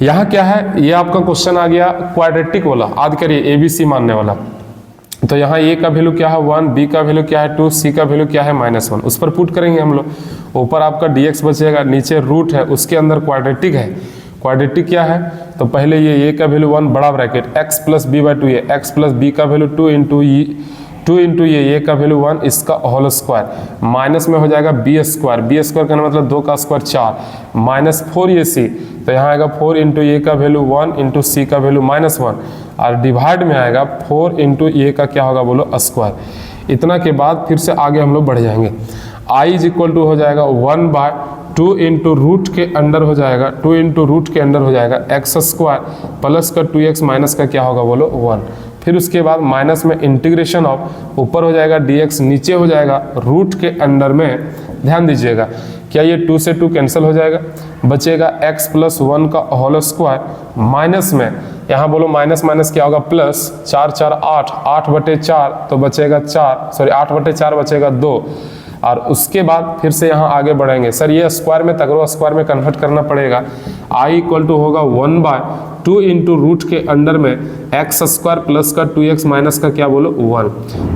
यहाँ क्या है, ये आपका क्वेश्चन आ गया क्वाड्रेटिक वाला, याद करिए ABC मानने वाला। तो यहाँ a का वैल्यू क्या है 1, b का वैल्यू क्या है 2, c का वैल्यू क्या है -1, उस पर पुट करेंगे हम लोग। ऊपर आपका dx बचेगा, नीचे रूट है उसके अंदर क्वाड्रेटिक है, क्वाड्रेटिक क्या है, तो पहले ये a का वैल्यू 1 बड़ा bracket x plus b by 2, ये x प्लस बी का वैल्यू 2 इंटू ये का वैल्यू 1, इसका होल स्क्वायर, माइनस में हो जाएगा b स्क्वायर का मतलब 2 का स्क्वायर 4, माइनस 4 ये c, तो यहाँ आएगा 4 इंटू ए का वैल्यू 1 इंटू सी का वैल्यू -1, और डिवाइड में आएगा 4 इंटू ए का क्या होगा बोलो स्क्वायर। इतना के बाद फिर से आगे हम लोग बढ़ जाएंगे, i इज इक्वल टू हो जाएगा 1 बाय 2 इंटू रूट के अंडर हो जाएगा, 2 इंटू रूट के अंडर हो जाएगा एक्स स्क्वायर प्लस का 2x माइनस का क्या होगा बोलो 1। फिर उसके बाद माइनस में इंटीग्रेशन ऑफ, ऊपर हो जाएगा dx, नीचे हो जाएगा रूट के अंडर में, ध्यान दीजिएगा क्या ये 2 से 2 कैंसिल हो जाएगा, बचेगा x प्लस 1 का होल स्क्वायर, माइनस में यहाँ बोलो माइनस माइनस क्या होगा प्लस, 4 4 8, 8 बटे 4 तो बचेगा 8 बटे 4 बचेगा 2, और उसके बाद फिर से यहाँ आगे बढ़ेंगे। सर ये स्क्वायर में तगड़ो स्क्वायर में कन्वर्ट करना पड़ेगा, i इक्वल टू होगा 1 बाय 2 इंटू रूट के अंडर में एक्स स्क्वायर प्लस का 2x माइनस का क्या बोलो 1।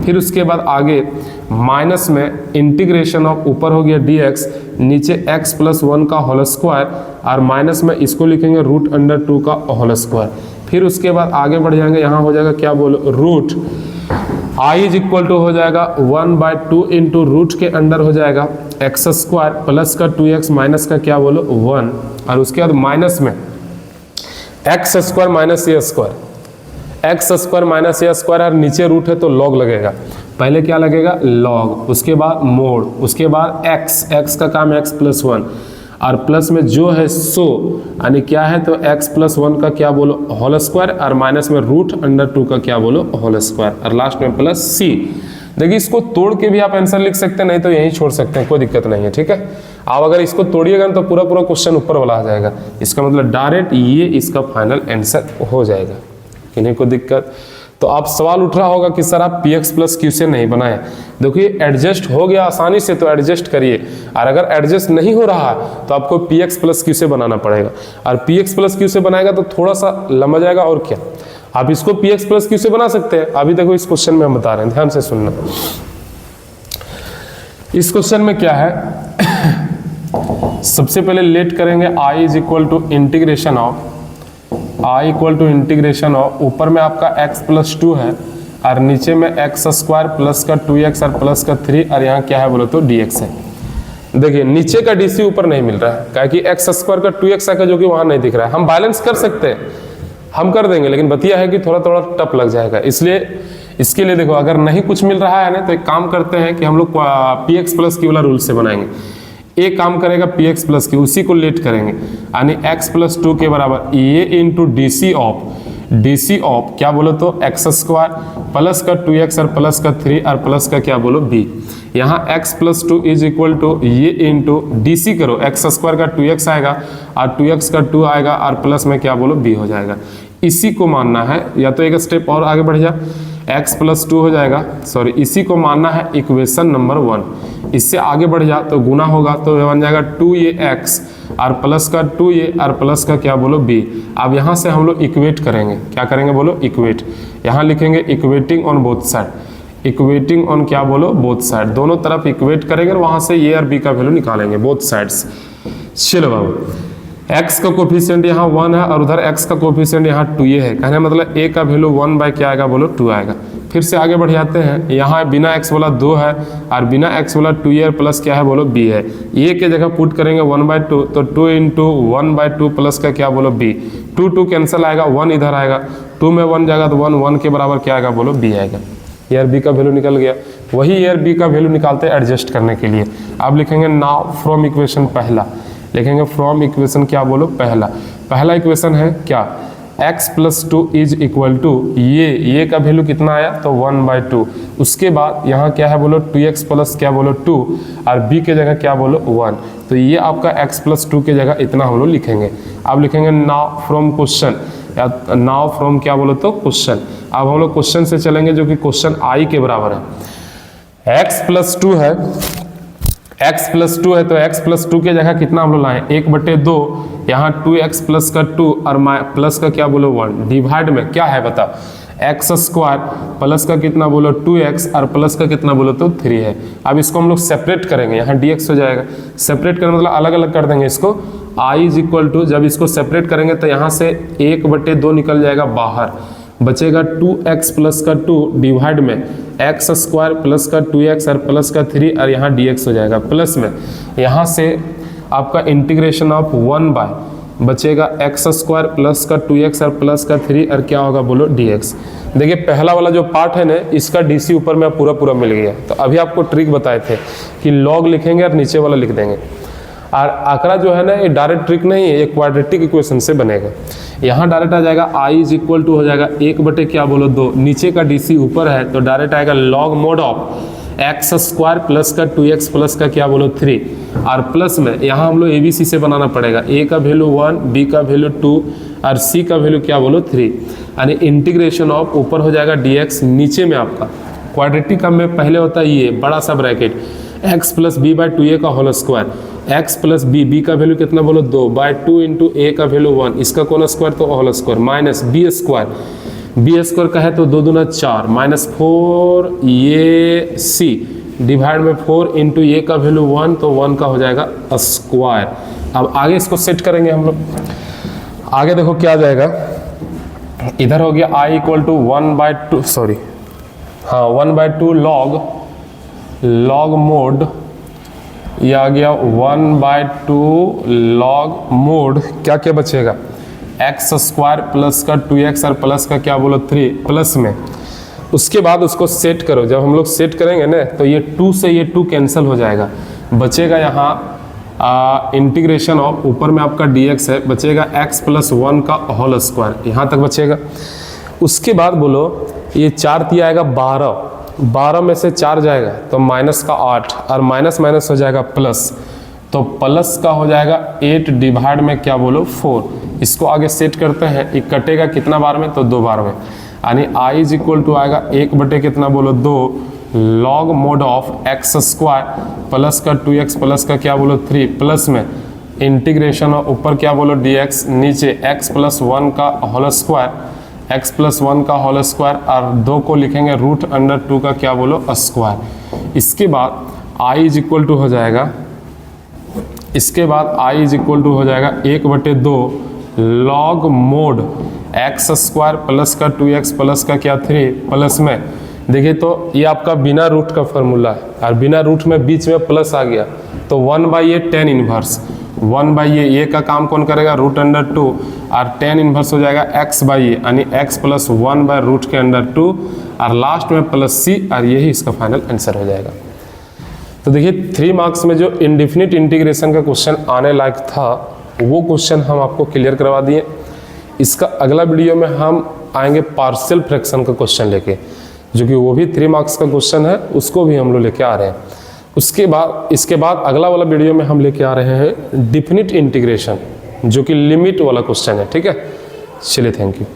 फिर उसके बाद आगे माइनस में इंटीग्रेशन ऑफ, ऊपर हो गया dx, नीचे x प्लस 1 का होल स्क्वायर, और माइनस में इसको लिखेंगे रूट अंडर 2 का होल स्क्वायर। फिर उसके बाद आगे बढ़ जाएंगे, यहाँ हो जाएगा क्या बोलो root, i is equal to हो जाएगा 1 बाय 2 इंटू रूट के अंडर हो जाएगा एक्स स्क्वायर प्लस का 2x माइनस का क्या बोलो 1, और उसके बाद माइनस में x square minus a square, x square minus a square, और नीचे रूट है तो लॉग लगेगा, पहले क्या लगेगा लॉग, उसके बाद मोड, उसके बाद x का काम है x प्लस 1, और प्लस में जो है सो यानी क्या है तो x प्लस 1 का क्या बोलो होल स्क्वायर, और माइनस में रूट अंडर 2 का क्या बोलो होल स्क्वायर, और लास्ट में प्लस c। देखिए इसको तोड़ के भी आप आंसर लिख सकते हैं, नहीं तो यही छोड़ सकते हैं, कोई दिक्कत नहीं है, ठीक है। आप अगर इसको तोड़िएगा तो पूरा पूरा क्वेश्चन ऊपर वाला आ जाएगा, इसका मतलब डायरेक्ट ये इसका फाइनल आंसर हो जाएगा, किन्हीं को दिक्कत। तो आप सवाल उठ रहा होगा कि सर आप px प्लस क्यू से नहीं बनाए। देखिए एडजस्ट हो गया आसानी से तो एडजस्ट करिए, और अगर एडजस्ट नहीं हो रहा तो आपको px प्लस क्यू से बनाना पड़ेगा, और px प्लस क्यू से बनाएगा तो थोड़ा सा लंबा जाएगा। और क्या आप इसको px प्लस क्यू से बना सकते हैं। अभी देखो इस क्वेश्चन में हम बता रहे हैं, ध्यान से सुनना। इस क्वेश्चन में क्या है, सबसे पहले लेट करेंगे i is equal to integration of ऊपर में आपका x प्लस 2 है और नीचे में x स्क्वायर प्लस का 2x और प्लस का 3 और यहाँ क्या है बोलो तो dx है। देखिए नीचे का dc ऊपर नहीं मिल रहा है, क्या कि x स्क्वायर का 2x का जो कि वहाँ नहीं दिख रहा है। हम बैलेंस कर सकते हैं, हम कर देंगे, लेकिन बतिया है कि थोड़ा थोड़ा टफ लग जाएगा। इसलिए इसके लिए देखो अगर नहीं कुछ मिल रहा है ना तो एक काम करते हैं कि हम लोग px प्लस क्यू वाला रूल से बनाएंगे। एक काम करेगा px प्लस क्यू, उसी को लेट करेंगे, यानी x प्लस 2 के बराबर ये इंटू डी सी ऑफ क्या बोलो तो x स्क्वायर प्लस का 2x और प्लस का 3 और प्लस का क्या बोलो b। यहाँ x plus 2 is equal to ये इंटू डी सी करो, x स्क्वायर का 2x आएगा और 2x का 2 आएगा और प्लस में क्या बोलो b हो जाएगा। इसी को मानना है, या तो एक स्टेप और आगे बढ़ जा, x प्लस 2 हो जाएगा, सॉरी इसी को मानना है इक्वेशन नंबर 1। इससे आगे बढ़ जा तो गुना होगा तो बन जाएगा 2x और प्लस का 2a और प्लस का क्या बोलो b। अब यहाँ से हम लोग इक्वेट करेंगे, क्या करेंगे बोलो इक्वेट। यहाँ लिखेंगे equating on both side, equating on क्या बोलो बोथ साइड, दोनों तरफ इक्वेट करेंगे और वहाँ से a और b का वैल्यू निकालेंगे बोथ साइड्स। चलो बाबू, x का कोफिशिएंट यहाँ 1 है और उधर x का कोफिशिएंट यहाँ 2a है, कहने मतलब a का वैल्यू 1 बाय क्या आएगा बोलो 2 आएगा। फिर से आगे बढ़ जाते हैं, यहाँ बिना x वाला 2 है और बिना x वाला 2a और प्लस क्या है बोलो b है। a के जगह पुट करेंगे 1/2 तो 2 इंटू 1/2 प्लस का क्या बोलो b, 2 कैंसिल आएगा, 1 इधर आएगा, 2 में 1 जाएगा तो 1 के बराबर क्या आएगा बोलो b आएगा। ए और बी का वैल्यू निकल गया। वही ए और बी का वैल्यू निकालते हैं एडजस्ट करने के लिए। अब लिखेंगे नाउ फ्रॉम इक्वेशन पहला, लिखेंगे फ्रॉम इक्वेशन क्या बोलो पहला इक्वेशन है क्या x plus 2 is equal to ये का वैल्यू कितना आया तो 1/2। उसके बाद यहाँ क्या है बोलो 2x प्लस क्या बोलो 2 और b के जगह क्या बोलो 1, तो ये आपका x प्लस 2 के जगह इतना हम लोग लिखेंगे। अब लिखेंगे नाउ फ्रॉम क्वेश्चन, या नाउ फ्रॉम क्या बोलो तो क्वेश्चन। अब हम लोग क्वेश्चन से चलेंगे जो कि क्वेश्चन i के बराबर है। x प्लस 2 है, x प्लस 2 है तो x प्लस 2 के जगह कितना हम लोग लाएं 1/2, यहाँ 2x प्लस का 2 और प्लस का क्या बोलो 1, डिवाइड में क्या है बता x स्क्वायर प्लस का कितना बोलो 2x और प्लस का कितना बोलो तो 3 है। अब इसको हम लोग सेपरेट करेंगे, यहाँ dx हो जाएगा, सेपरेट करने मतलब अलग अलग कर देंगे इसको। i इज इक्वल टू जब इसको सेपरेट करेंगे तो यहाँ से 1/2 निकल जाएगा बाहर, बचेगा 2x प्लस का 2 डिवाइड में x स्क्वायर प्लस का 2x और प्लस का 3 और यहाँ dx हो जाएगा। प्लस में यहाँ से आपका इंटीग्रेशन ऑफ 1 बाय बचेगा x स्क्वायर प्लस का 2x और प्लस का 3 और क्या होगा बोलो dx। देखिए पहला वाला जो पार्ट है ना इसका dc ऊपर में पूरा मिल गया। तो अभी आपको ट्रिक बताए थे कि log लिखेंगे और नीचे वाला लिख देंगे। और आंकड़ा जो है ना ये डायरेक्ट ट्रिक नहीं है, ये क्वाड्रेटिक इक्वेशन से बनेगा। यहाँ डायरेक्ट आ जाएगा i इज इक्वल टू हो जाएगा 1/2 क्या बोलो 2, नीचे का dc ऊपर है तो डायरेक्ट आएगा log mode of x square plus का 2x प्लस का क्या बोलो 3 और प्लस में यहाँ हम लोग ABC से बनाना पड़ेगा, a का वैल्यू 1, b का वैल्यू 2 और c का वैल्यू क्या बोलो 3, यानी इंटीग्रेशन ऑफ ऊपर हो जाएगा dx, नीचे में आपका क्वाड्रेटिक में पहले होता है ये बड़ा सा bracket x plus b by 2a का whole square, x plus b का वैल्यू कितना बोलो 2 बाय 2 इंटू a का वैल्यू 1, इसका कौन स्क्वायर तो whole square minus b square का है तो 2 दूना 4 माइनस 4 ये c डिवाइड में 4 इंटू ए का वैल्यू 1 तो 1 का हो जाएगा स्क्वायर। अब आगे इसको सेट करेंगे हम लोग, आगे देखो क्या आ जाएगा, इधर हो गया i इक्वल टू 1/2 सॉरी हाँ 1/2 लॉग मोड, ये आ गया 1/2 लॉग मोड क्या क्या बचेगा x स्क्वायर प्लस का 2x और प्लस का क्या बोलो 3 प्लस में। उसके बाद उसको सेट करो, जब हम लोग सेट करेंगे ना तो ये 2 से ये 2 कैंसिल हो जाएगा, बचेगा यहाँ इंटीग्रेशन ऑफ ऊपर में आपका dx है, बचेगा x प्लस 1 का होल स्क्वायर यहाँ तक बचेगा। उसके बाद बोलो ये 4 तिया आएगा 12 में से 4 जाएगा तो माइनस का 8 और माइनस माइनस हो जाएगा प्लस, तो प्लस का हो जाएगा 8 डिवाइड में क्या बोलो 4। इसको आगे सेट करते हैं, ये कटेगा कितना बार में तो 2 बार में। यानी आई इज इक्वल टू आएगा 1 बटे कितना बोलो 2 log mod of x square plus का 2x प्लस का क्या बोलो 3 प्लस में इंटीग्रेशन और ऊपर क्या बोलो dx नीचे x प्लस 1 का होल स्क्वायर x प्लस 1 का होल स्क्वायर और 2 को लिखेंगे रूट अंडर 2 का क्या बोलो स्क्वायर। इसके बाद i इज इक्वल टू हो जाएगा, इसके बाद i इज इक्वल टू हो जाएगा 1 बटे 2 log mode x square plus का 2x प्लस का क्या 3 प्लस में देखिए तो ये आपका बिना रूट का फॉर्मूला है और बिना रूट में बीच में प्लस आ गया तो 1/a tan इनवर्स 1/a ये का काम कौन करेगा रूट अंडर 2 और tan इनवर्स हो जाएगा x/a यानी x प्लस 1 बाय रूट के अंडर 2 और लास्ट में प्लस c और यही इसका फाइनल आंसर हो जाएगा। तो देखिए 3 मार्क्स में जो इंडिफिनिट इंटीग्रेशन का क्वेश्चन आने लायक था वो क्वेश्चन हम आपको क्लियर करवा दिए। इसका अगला वीडियो में हम आएंगे पार्शियल फ्रैक्शन का क्वेश्चन लेके, जो कि वो भी 3 मार्क्स का क्वेश्चन है, उसको भी हम लोग लेके आ रहे हैं। उसके बाद इसके बाद अगला वाला वीडियो में हम लेके आ रहे हैं डेफिनिट इंटीग्रेशन, जो कि लिमिट वाला क्वेश्चन है। ठीक है, चलिए थैंक यू।